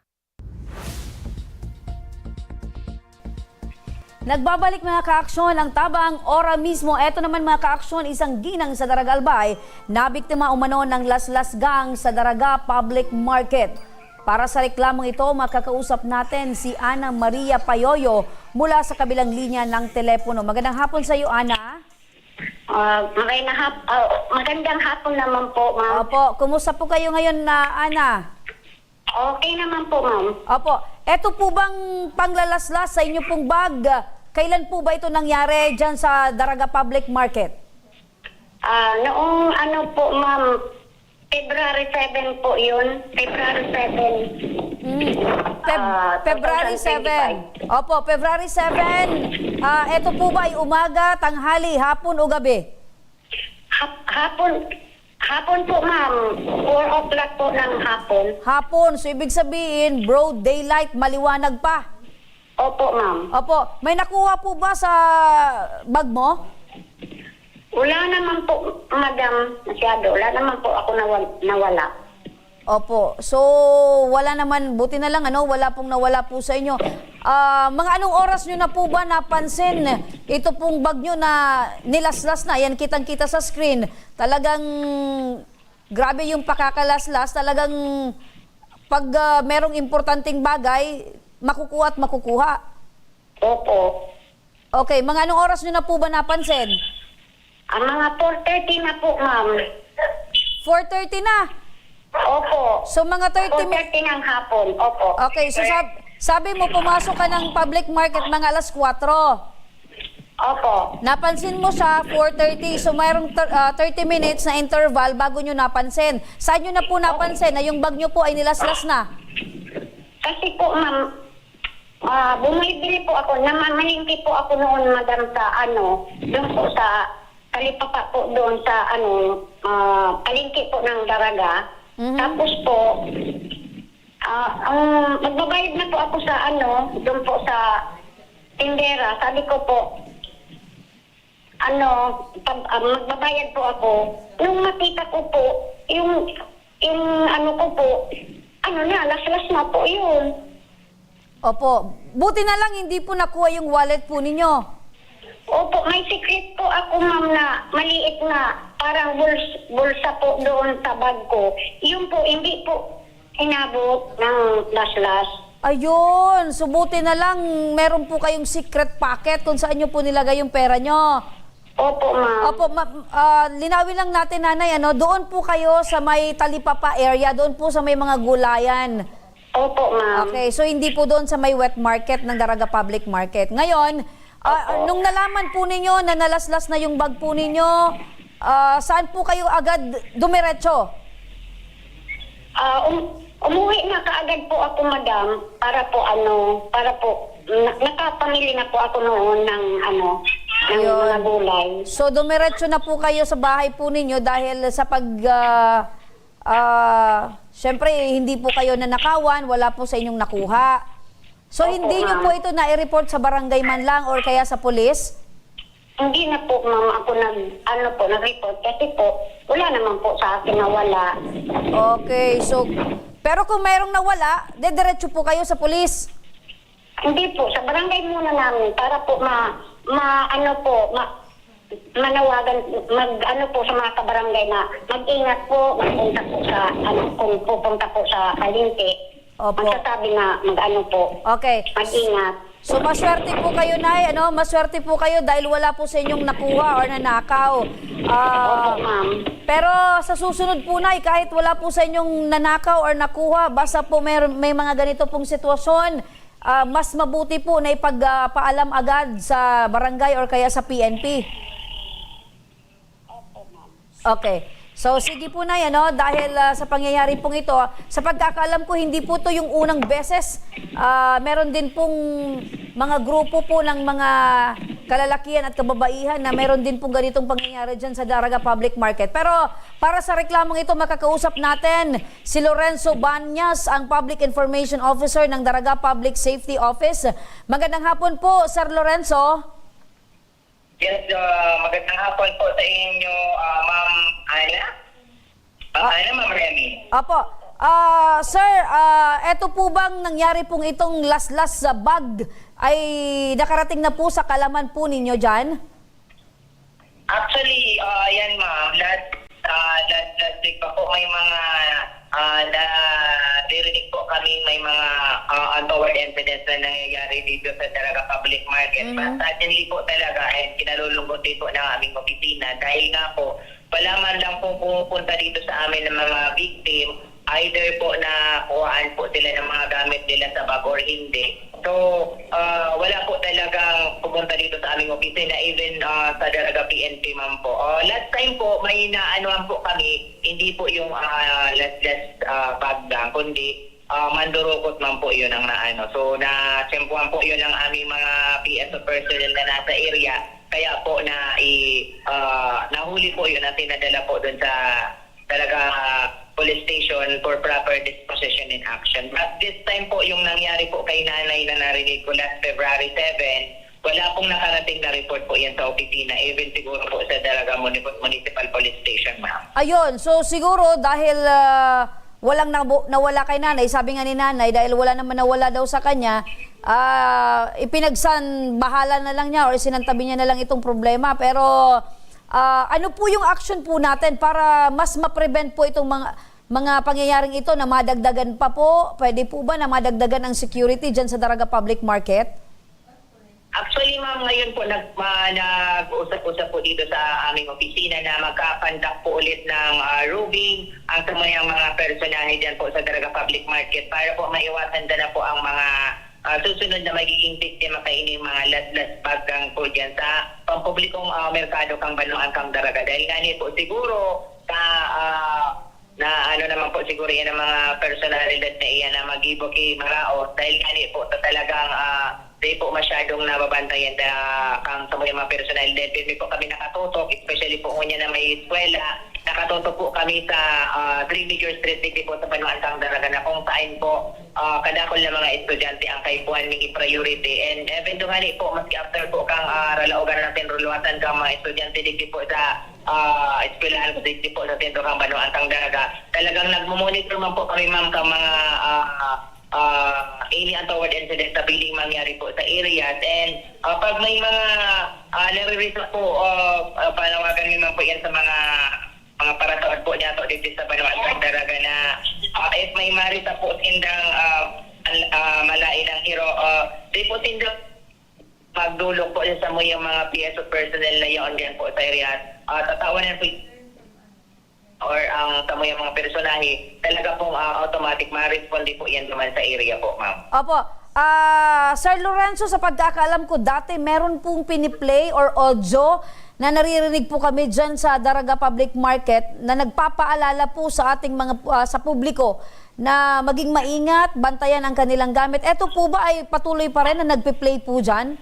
Nagbabalik mga kaaksyon ang tabang ora mismo. Eto naman mga kaaksyon, isang ginang sa Daraga Albay na biktima umano ng laslas gang sa Daraga Public Market. Para sa reklamong ito, makakausap natin si Ana Maria Payoyo mula sa kabilang linya ng telepono. Magandang hapon sa iyo, Ana. Magandang hapon naman po, ma'am. Opo, kumusta po kayo ngayon na Ana? Okay naman po, ma'am. Opo, eto po bang panglalaslas sa inyo pong bag? Kailan po ba ito nangyari dyan sa Daraga Public Market? Noong ano po, ma'am, February 7 po yun. February 7. February 7. Opo, February 7. Ito po ba ay umaga, tanghali, hapon o gabi? Hapon po, ma'am. 4 o'clock po ng hapon. Hapon. So, ibig sabihin, broad daylight, maliwanag pa? Opo, ma'am. Opo. May nakuha po ba sa bag mo? Wala naman po, madam. Masyado. Wala naman po ako nawala. Opo. So, wala naman. Buti na lang, wala pong nawala po sa inyo. Mga anong oras nyo na po ba napansin ito pong bag nyo na nilaslas na? Yan, kitang-kita sa screen. Talagang grabe yung pakakalaslas. Talagang pag merong importanteng bagay, makukuha at makukuha. Opo. Okay, mga anong oras nyo na po ba napansin? Ang mga 4:30 na po, ma'am. 4:30 na? Opo. So mga 30 minutes 4:30 ng hapon. Opo. Okay, so sabi mo pumasok ka ng public market mga alas 4. Opo. Napansin mo siya 4:30. So mayroong 30 minutes na interval bago nyo napansin. Saan nyo na po napansin na yung bag nyo po ay nilaslas na? Kasi po, ma'am, bumibili po ako. Namalingki po ako noon, madam, sa doon po sa talipapa po doon sa palingki po ng Daraga. Tapos po, magbabayad na po ako sa doon po sa tindera. Sabi ko po, magbabayad po ako. Nung makita ko po, yung ko po, laslas na po yun. Opo. Buti na lang hindi po nakuha yung wallet po ninyo. Opo, may secret po ako, ma'am, na maliit na parang bulsa po doon sa bag ko. Yun po, hindi po inabot ng laslas. Ayun, so buti na lang meron po kayong secret pocket kung saan nyo po nilagay yung pera nyo. Opo, ma'am. Opo, linawin lang natin, nanay, doon po kayo sa may talipapa area, doon po sa may mga gulayan. Opo, ma'am. Okay, so hindi po doon sa may wet market ng Daraga Public Market. Ngayon, nung nalaman po ninyo na nalaslas na yung bag po ninyo, saan po kayo agad dumiretso? Umuwi na kaagad po ako, madam, para po nakapamili na po ako noon ng mga gulay. So dumiretso na po kayo sa bahay po ninyo dahil sa syempre hindi po kayo nanakawan, wala po sa inyong nakuha. So hindi nyo po ito na-report sa barangay man lang or kaya sa pulis? Hindi na po, ma'am, ako nag-report kasi po wala naman po sa akin na wala. Okay, so pero kung mayroong nawala, dediretso po kayo sa pulis? Hindi po, sa barangay muna namin para po manawagan, po sa mga kabarangay na mag-ingat po, magpunta po sa, kung pupunta po sa palengke, magsasabi na po, okay. mag-ingat. So maswerte po kayo, Nay, ano? Maswerte po kayo dahil wala po sa inyong nakuha or nanakaw. Pero sa susunod po, Nay, kahit wala po sa inyong nanakaw or nakuha, basta po may mga ganito pong sitwasyon, mas mabuti po na ipagpaalam agad sa barangay or kaya sa PNP. Okay. So sige po na yan, no? Dahil sa pangyayari pong ito, sa pagkakaalam ko, hindi po to yung unang beses. Meron din pong mga grupo po ng mga kalalakihan at kababaihan na meron din pong ganitong pangyayari dyan sa Daraga Public Market. Pero para sa reklamong ito, makakausap natin si Lorenzo Banyas, ang Public Information Officer ng Daraga Public Safety Office. Magandang hapon po, Sir Lorenzo. Yes, magandang hapon po sa inyo, Ma'am Ana. Ma'am Remy. Apo. Sir, eto po bang nangyari pong itong las-las sa bag ay nakarating na po sa kalaman po ninyo dyan? Actually, yan ma'am, last week pa po may mga narinig po kami may mga untoward incidents na nangyayari dito sa Daraga Public Market. But suddenly po talaga, and kinalulungkot po ng aming opisina dahil nga po, wala man lang po pupunta dito sa amin ng mga victim, either po na kuhaan po sila ng mga gamit nila sa bag or hindi. So, wala po talagang pupunta dito sa aming opisina, even sa Daraga PNP man po. Last time po, may naanuan po kami, hindi po yung last bag lang, kundi mandurukot man po yun ang naano. So, na-tsempuan po yun ang aming mga PSO personnel na nasa area. Kaya po nahuli po yun at tinadala po dun sa talaga police station for proper disposition in action. But this time po, yung nangyari po kay nanay na narinig ko last February 7, wala pong nakarating na report po yan sa opisina, even siguro po sa Daraga Municipal Police Station, ma'am. Ayun, so siguro dahil walang nawala kay nanay, sabi nga ni nanay, dahil wala naman nawala daw sa kanya, bahala na lang niya or sinantabi niya na lang itong problema. Pero ano po yung action po natin para mas ma-prevent po itong mga pangyayaring ito na madagdagan pa po? Pwede po ba na madagdagan ang security dyan sa Daraga Public Market? Actually, ma'am, ngayon po nag-usap-usap po dito sa aming opisina na magkakandak po ulit ng roving ang samayang mga personahe dyan po sa Daraga Public Market para po maiwasan na po ang mga susunod na magiging biktima kainin mga last bagang po dyan sa pampublikong merkado kang Banuan kang Daraga. Dahil nga po siguro na ano naman po siguro yan ang mga personalidad na iyan na mag-ibok maraos dahil nga po talagang di po masyadong nababantayan kang sa mga personal dahil po kami nakatutok, especially po kunya na may eskwela, nakatutok po kami sa 3 Major Street City po sa Banuan kang Daraga na kung saan po kadakol na mga estudyante ang kaipuan ng priority. And even nga po, maski after po kang ralaogan natin ruluatan kang mga estudyante dito po sa eskwelahan dito po sa sentro kang Banuan kang Daraga, talagang nagmumonitor man po kami ma'am kang mga any untoward incident na piling mangyari po sa areas. And pag may mga nare-result po, panawagan naman po yan sa mga paratoon po niya dito sa Banuan kang Daraga na if may marita po sindang malain ng hero, di po sindang magdulog po sa mga PSO personnel na yun dyan po sa areas. Tatawanan po or ang tamoy mga personahe, talaga pong automatic ma-responde po yan naman sa area po, ma'am. Opo. Sir Lorenzo, sa pagkakaalam ko, dati meron pong piniplay or audio na naririnig po kami dyan sa Daraga Public Market na nagpapaalala po sa ating mga sa publiko na maging maingat, bantayan ang kanilang gamit. Ito po ba ay patuloy pa rin na nagpi-play po dyan?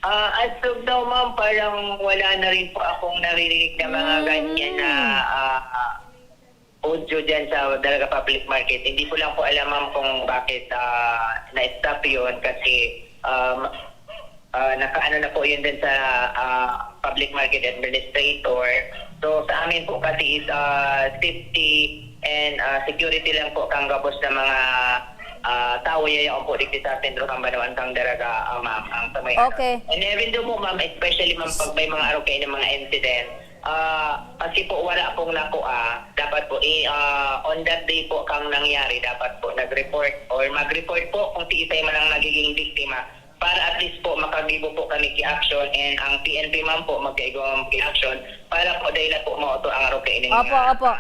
As of now, ma'am, parang wala na rin po akong naririnig na mga ganyan na audio dyan sa Daraga Public Market. Hindi ko lang po alam, ma'am, kung bakit na-stop yun kasi nakaano na po yun din sa Public Market Administrator. So sa amin po kasi is safety and security lang po kang gabos na mga tao yayaon po dito sa sentro kang Banuan kang Daraga, ma'am, ang samay. Okay. And even though po, ma'am, especially ma'am, pag may mga araw kayo ng mga incident, kasi po wala pong nakuha, dapat po on that day po kang nangyari, dapat po nag-report or mag-report po kung tiisay man ang nagiging biktima para at least po makagibo po kami ki-action and ang PNP man po mag-igawang ki-action para po dahil na po mauto ang araw kaining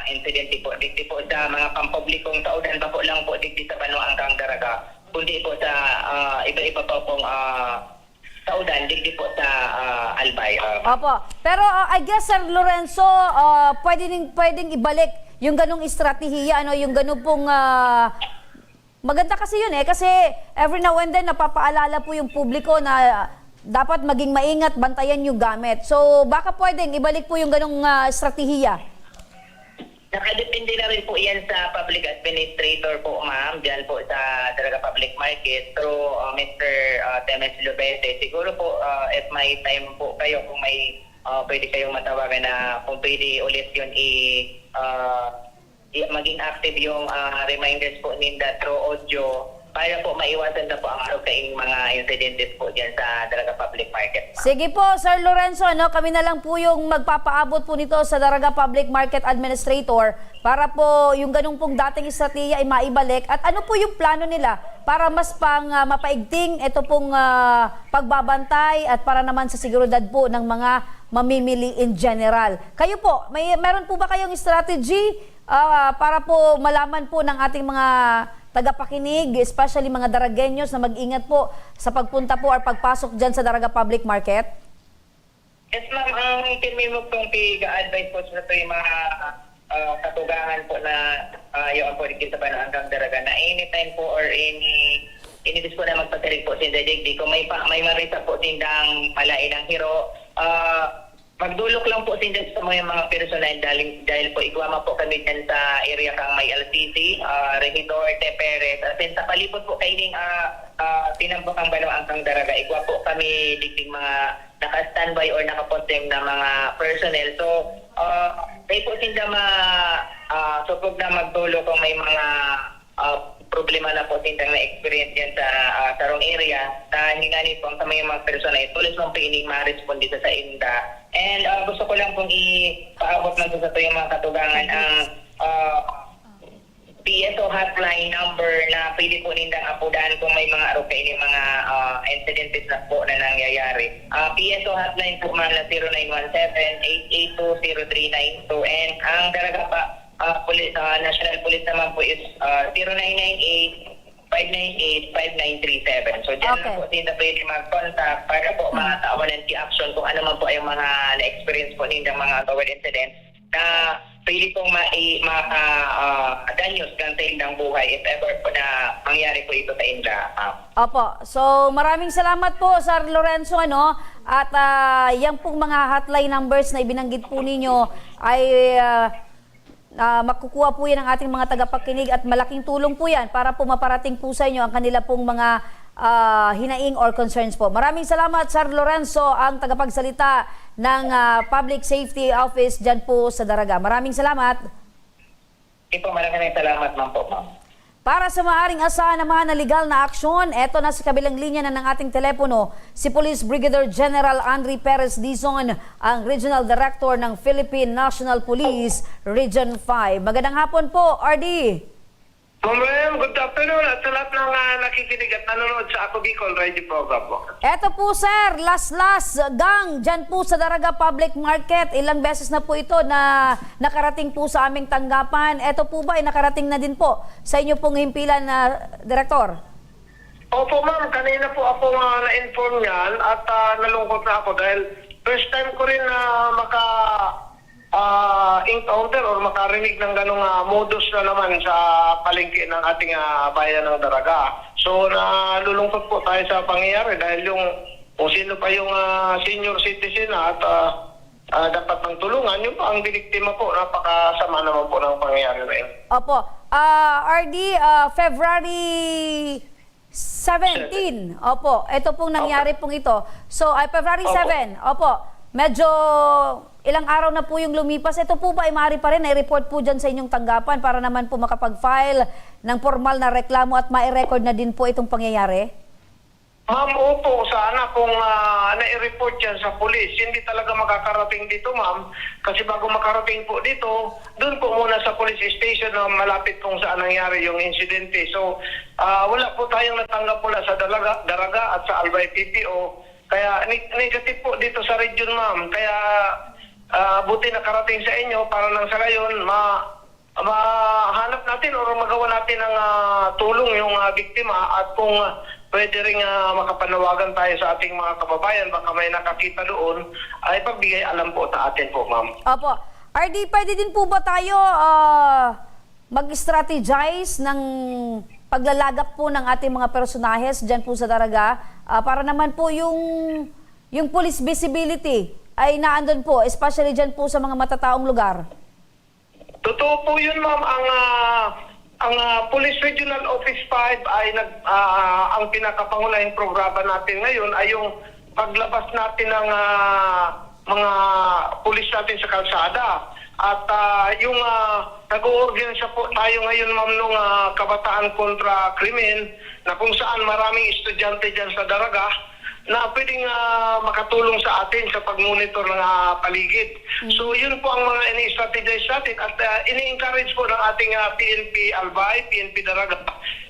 incident po. Digdi po sa mga pampublikong taudan pa po lang po digdi sa Banuang Kang Daraga, kundi po sa iba-iba pa pong taudan, digdi po sa Albay. Opo. Pero I guess, Sir Lorenzo, pwedeng ibalik yung ganong estratehiya, ano, yung ganong pong maganda kasi yun kasi every now and then napapaalala po yung publiko na dapat maging maingat, bantayan yung gamit. So baka pwedeng ibalik po yung ganong estratehiya. Nakadepende na rin po yan sa public administrator po, ma'am, dyan po sa Daraga Public Market through Mr. Temes Lubete. Siguro po if may time po kayo, kung may pwede kayong matawagan na kung pwede ulit yun maging active yung reminders po ninda through audio para po maiwasan na po ang araw kaing mga incidents po dyan sa Daraga Public Market. Sige po, Sir Lorenzo, no, kami na lang po yung magpapaabot po nito sa Daraga Public Market Administrator para po yung ganung pong dating estratehiya ay maibalik. At ano po yung plano nila para mas mapaigting ito pong pagbabantay at para naman sa seguridad po ng mga mamimili in general. Kayo po, meron po ba kayong strategy para po malaman po ng ating mga tagapakinig, especially mga Daragenyos, na mag-ingat po sa pagpunta po or pagpasok dyan sa Daraga Public Market? Yes, ma'am. Ang tinimog kong piga-advise po sa yung mga katugangan po na yung po dito sa Banuang Kang Daraga na anytime po or inibis po na magpatirig po sa digdi. Kung may marita po sindang malain ng hiro, magdulok lang po sa mga personal dahil po igwama po kami dyan sa area kang may LCC, Regidor, Teperes, at sa palibot po kaining tinambok ang Banuang Kang Daraga, igwa po kami digdig mga naka-standby or nakapontem na mga personnel. So, kayo po sinda supog na magdulok kung may mga problema na po sindang na-experience yan sa sarong area na hinganit po ang sa mga personal. Tulis mong piling ma-respond dito sa INDA. And gusto ko lang pong ipaabot lang sa ito yung mga katugangan ang PSO hotline number na pwede po nindang apudan kung may mga arupay ng mga incidents na po na nangyayari. PSO hotline po man na 0917-882-0392 and ang Daraga pa National Police naman po is 0998-598-5937. So dyan na po din na pwede mag-contact para po matawanan si action kung ano man po ay mga na-experience po nindang mga toward incident na pwede pong maka-danyos ng sa indang buhay if ever po na mangyari po ito sa inda. Opo. So maraming salamat po, Sir Lorenzo, ano? At yung pong mga hotline numbers na ibinanggit po ninyo ay makukuha po yan ng ating mga tagapakinig at malaking tulong po yan para po maparating po sa inyo ang kanila pong mga hinaing or concerns po. Maraming salamat, Sir Lorenzo, ang tagapagsalita ng Public Safety Office dyan po sa Daraga. Maraming salamat. Maraming salamat, ma'am po, ma'am. Para sa maaaring asahan naman na legal na aksyon, eto na sa kabilang linya na ng ating telepono, si Police Brigadier General Andri Perez Dizon, ang Regional Director ng Philippine National Police, Region 5. Magandang hapon po, RD. Ma'am, good afternoon at sa lahat ng nakikinig at nanonood sa Ako Bicol Radio Program po. Eto po, sir, last gang dyan po sa Daraga Public Market. Ilang beses na po ito na nakarating po sa aming tanggapan. Eto po ba ay nakarating na din po sa inyo pong himpilan na Direktor? Opo ma'am, kanina po ako na-inform niyan at nalungkot na ako dahil first time ko rin na encounter or makarinig ng ganong modus na naman sa palengke ng ating bayan ng Daraga. So nalulungkot po tayo sa pangyayari dahil kung sino pa yung senior citizen at dapat ng tulungan, yung ang biniktima po, napakasama naman po ng pangyayari na yun. Opo. RD, February 17. Opo, ito pong nangyari pong ito. So, February 7. Opo. Medyo ilang araw na po yung lumipas. Ito po ba ay maaari pa rin i-report po dyan sa inyong tanggapan para naman po makapag-file ng formal na reklamo at ma-record na din po itong pangyayari? Ma'am, opo, sana kung na-report yan sa pulis, hindi talaga makakarating dito, ma'am. Kasi bago makarating po dito, doon po muna sa police station na malapit kung saan nangyari yung insidente. So, wala po tayong natanggap mula sa Daraga at sa Albay PPO. Kaya negative po dito sa region, ma'am. Kaya buti nakarating sa inyo para nang sa ngayon, mahanap natin o magawa natin ng tulong yung biktima at kung pwede rin makapanawagan tayo sa ating mga kababayan, baka may nakakita doon, ay pagbigay alam po sa atin po, ma'am. Opo. RD, pwede din po ba tayo mag-strategize ng paglalagak po ng ating mga personahes dyan po sa Daraga para naman po yung police visibility ay naandun po, especially dyan po sa mga matataong lugar? Totoo po yun, ma'am. Ang Police Regional Office 5 ay ang pinakapangunahing programa natin ngayon ay yung paglabas natin ng mga pulis natin sa kalsada. At yung nag-o-organisa po tayo ngayon, ma'am, nung Kabataan kontra Krimen, na kung saan maraming estudyante dyan sa Daraga na pwedeng makatulong sa atin sa pag-monitor ng paligid. So yun po ang mga ini-strategize natin at ini-encourage po ng ating PNP Albay, PNP Daraga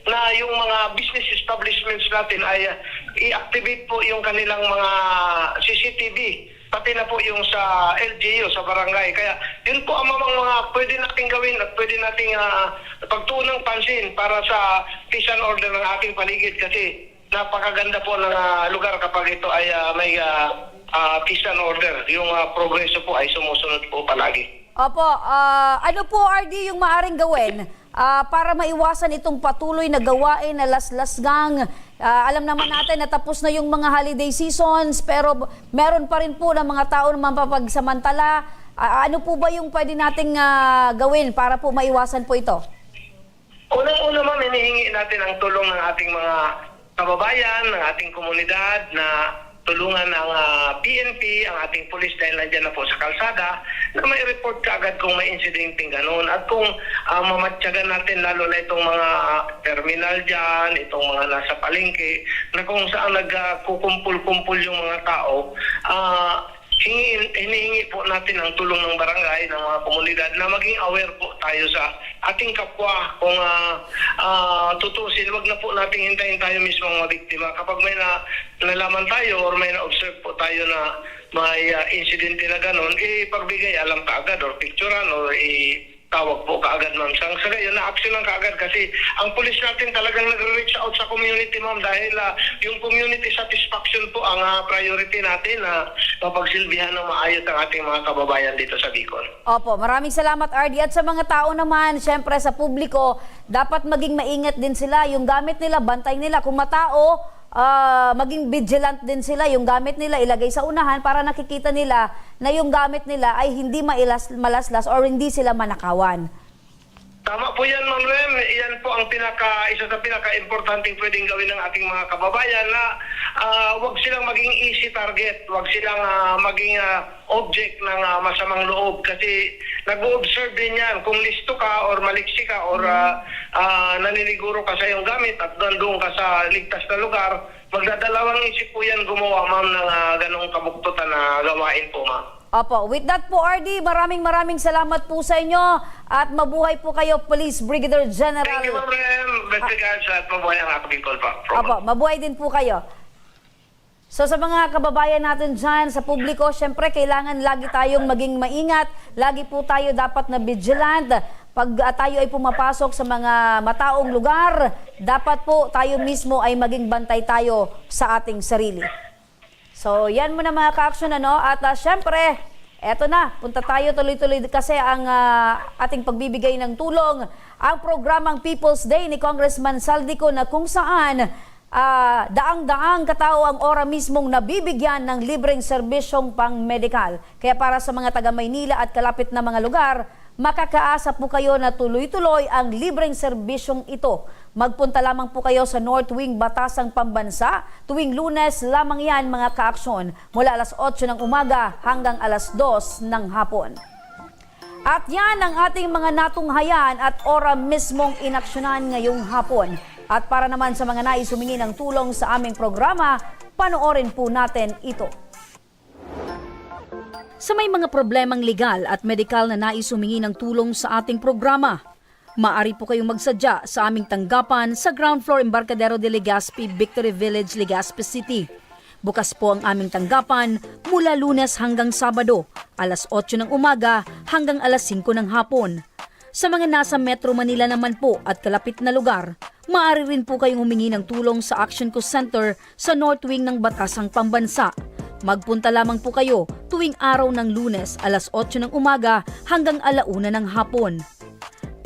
na yung mga business establishments natin ay i-activate po yung kanilang mga CCTV, pati na po yung sa LGU, sa barangay. Kaya yun po ang mga pwede nating gawin at pwede nating pagtuunang pansin para sa peace and order ng ating paligid kasi napakaganda po ng lugar kapag ito ay may peace and order. Yung progreso po ay sumusunod po palagi. Opo, ano po RD yung maaring gawin para maiwasan itong patuloy na gawain na laslasgang? Alam naman natin na tapos na yung mga holiday seasons pero meron pa rin po ng mga tao na mapapagsamantala. Ano po ba yung pwede nating gawin para po maiwasan po ito? Unang-una, ma'am, hinihingi natin ang tulong ng ating mga kababayan, ng ating komunidad na tulungan ang PNP, ang ating pulis dahil nandiyan na po sa kalsada, na may report kaagad kung may insidenteng ganun. At kung mamatyagan natin lalo na itong mga terminal dyan, itong mga nasa palengke, na kung saan nagkukumpul-kumpul yung mga tao, hinihingi po natin ang tulong ng barangay, ng mga komunidad na maging aware po tayo sa ating kapwa. Kung tutusin, wag na po nating hintayin tayo mismo ang mabiktima. Kapag may nalaman tayo or may na-observe po tayo na may insidente na gano'n, pagbigay alam kaagad or picturean or tawag po kaagad, ma'am. Sa ngayon, na-action kaagad kasi ang pulis natin talagang nag-reach out sa community, ma'am, dahil yung community satisfaction po ang priority natin na mapagsilbihan ng maayos ang ating mga kababayan dito sa Bicol. Opo, maraming salamat RD. At sa mga tao naman, syempre sa publiko, dapat maging maingat din sila. Yung gamit nila, bantay nila. Kung matao, maging vigilant din sila. Yung gamit nila ilagay sa unahan para nakikita nila na yung gamit nila ay hindi malaslas or hindi sila manakawan. Tama po yan, Ma'am Rem. Yan po ang isa sa pinaka-importanting pwedeng gawin ng ating mga kababayan na wag silang maging easy target, wag silang maging object ng masamang loob kasi nag-o-observe din yan. Kung listo ka or maliksi ka or naniniguro ka sa iyong gamit at doon ka sa ligtas na lugar, magdadalawang isip po yan gumawa, ma'am, ng ganong kabuktutan na gawain po, ma'am. Opo, with that po RD, maraming salamat po sa inyo at mabuhay po kayo, Police Brigadier General. Thank you, Ma'am Rem. Best regards at mabuhay ang aking Bicol pa. Opo, mabuhay din po kayo. So sa mga kababayan natin dyan, sa publiko, syempre kailangan lagi tayong maging maingat. Lagi po tayo dapat na vigilant. Pag tayo ay pumapasok sa mga mataong lugar, dapat po tayo mismo ay maging bantay tayo sa ating sarili. So yan muna mga ka-action, ano? At syempre, eto na, punta tayo tuloy-tuloy kasi ang ating pagbibigay ng tulong. Ang programang People's Day ni Congressman Saldico na kung saan daang-daang katao ang ora mismong nabibigyan ng libreng serbisyong pang-medikal. Kaya para sa mga taga-Maynila at kalapit na mga lugar, makakaasa po kayo na tuloy-tuloy ang libreng serbisyong ito. Magpunta lamang po kayo sa North Wing Batasang Pambansa. Tuwing Lunes lamang yan mga ka-aksyon mula alas 8 ng umaga hanggang alas 2 ng hapon. At yan ang ating mga natunghayan at ora mismong inaksyonan ngayong hapon. At para naman sa mga nais humingi ng tulong sa aming programa, panoorin po natin ito. Sa may mga problemang legal at medikal na nais humingi ng tulong sa ating programa, maaari po kayong magsadya sa aming tanggapan sa ground floor Embarcadero de Legazpi, Victory Village, Legazpi City. Bukas po ang aming tanggapan mula Lunes hanggang Sabado, alas 8 ng umaga hanggang alas 5 ng hapon. Sa mga nasa Metro Manila naman po at kalapit na lugar, maaari rin po kayong humingi ng tulong sa Action Co Center sa North Wing ng Batasang Pambansa. Magpunta lamang po kayo tuwing araw ng Lunes alas 8 ng umaga hanggang alauna ng hapon.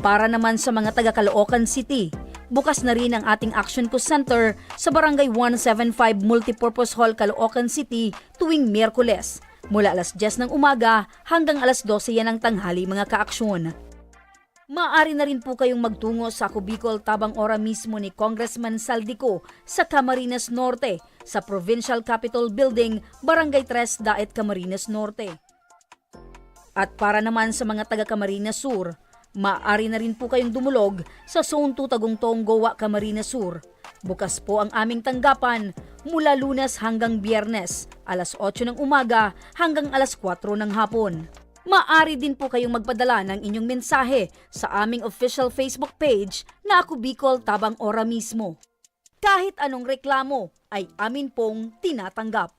Para naman sa mga taga Caloocan City, bukas na rin ang ating Action Co Center sa Barangay 175 Multipurpose Hall, Caloocan City tuwing Miyerkules, mula alas 10 ng umaga hanggang alas 12 yan ng tanghali mga kaaksyon. Maaari na rin po kayong magtungo sa Ako Bicol tabang ora mismo ni Congressman Saldico sa Camarines Norte sa Provincial Capitol Building, Barangay 3, Daet, Camarines Norte. At para naman sa mga taga Camarines Sur, maaari na rin po kayong dumulog sa Zone 2 Tagungtong, Gowa, Camarines Sur. Bukas po ang aming tanggapan mula Lunes hanggang Biyernes, alas 8 ng umaga hanggang alas 4 ng hapon. Maaari din po kayong magpadala ng inyong mensahe sa aming official Facebook page na Ako Bicol tabang ora mismo. Kahit anong reklamo ay amin pong tinatanggap.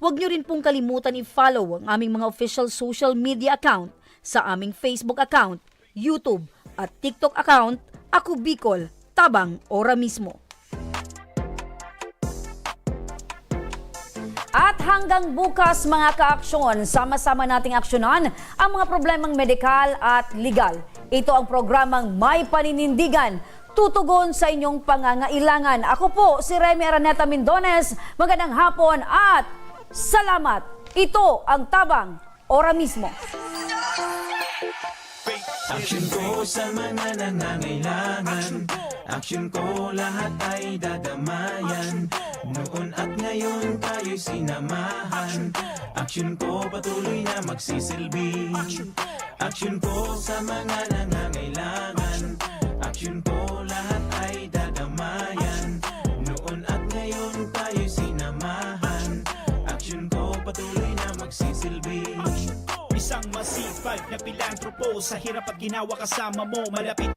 Huwag niyo rin pong kalimutan i-follow ang aming mga official social media account sa aming Facebook account, YouTube at TikTok account, Ako Bicol tabang ora mismo. At hanggang bukas mga kaaksyon, sama-sama nating aksyonan ang mga problemang medikal at legal. Ito ang programang May Paninindigan, tutugon sa inyong pangangailangan. Ako po si Remy Araneta Mindones, magandang hapon at salamat. Ito ang Tabang Ora Mismo. Aksyon ko sa mga nangangailangan, aksyon ko lahat ay dadamayan. Noon at ngayon tayo'y sinamahan, aksyon ko patuloy na magsisilbi. Aksyon ko sa mga nangangailangan, aksyon ko lahat ay dadamayan. Noon at ngayon tayo'y sinamahan, aksyon ko patuloy na magsisilbi. Isang masipag na pilantropo, sa hirap at ginawa kasama mo, malapit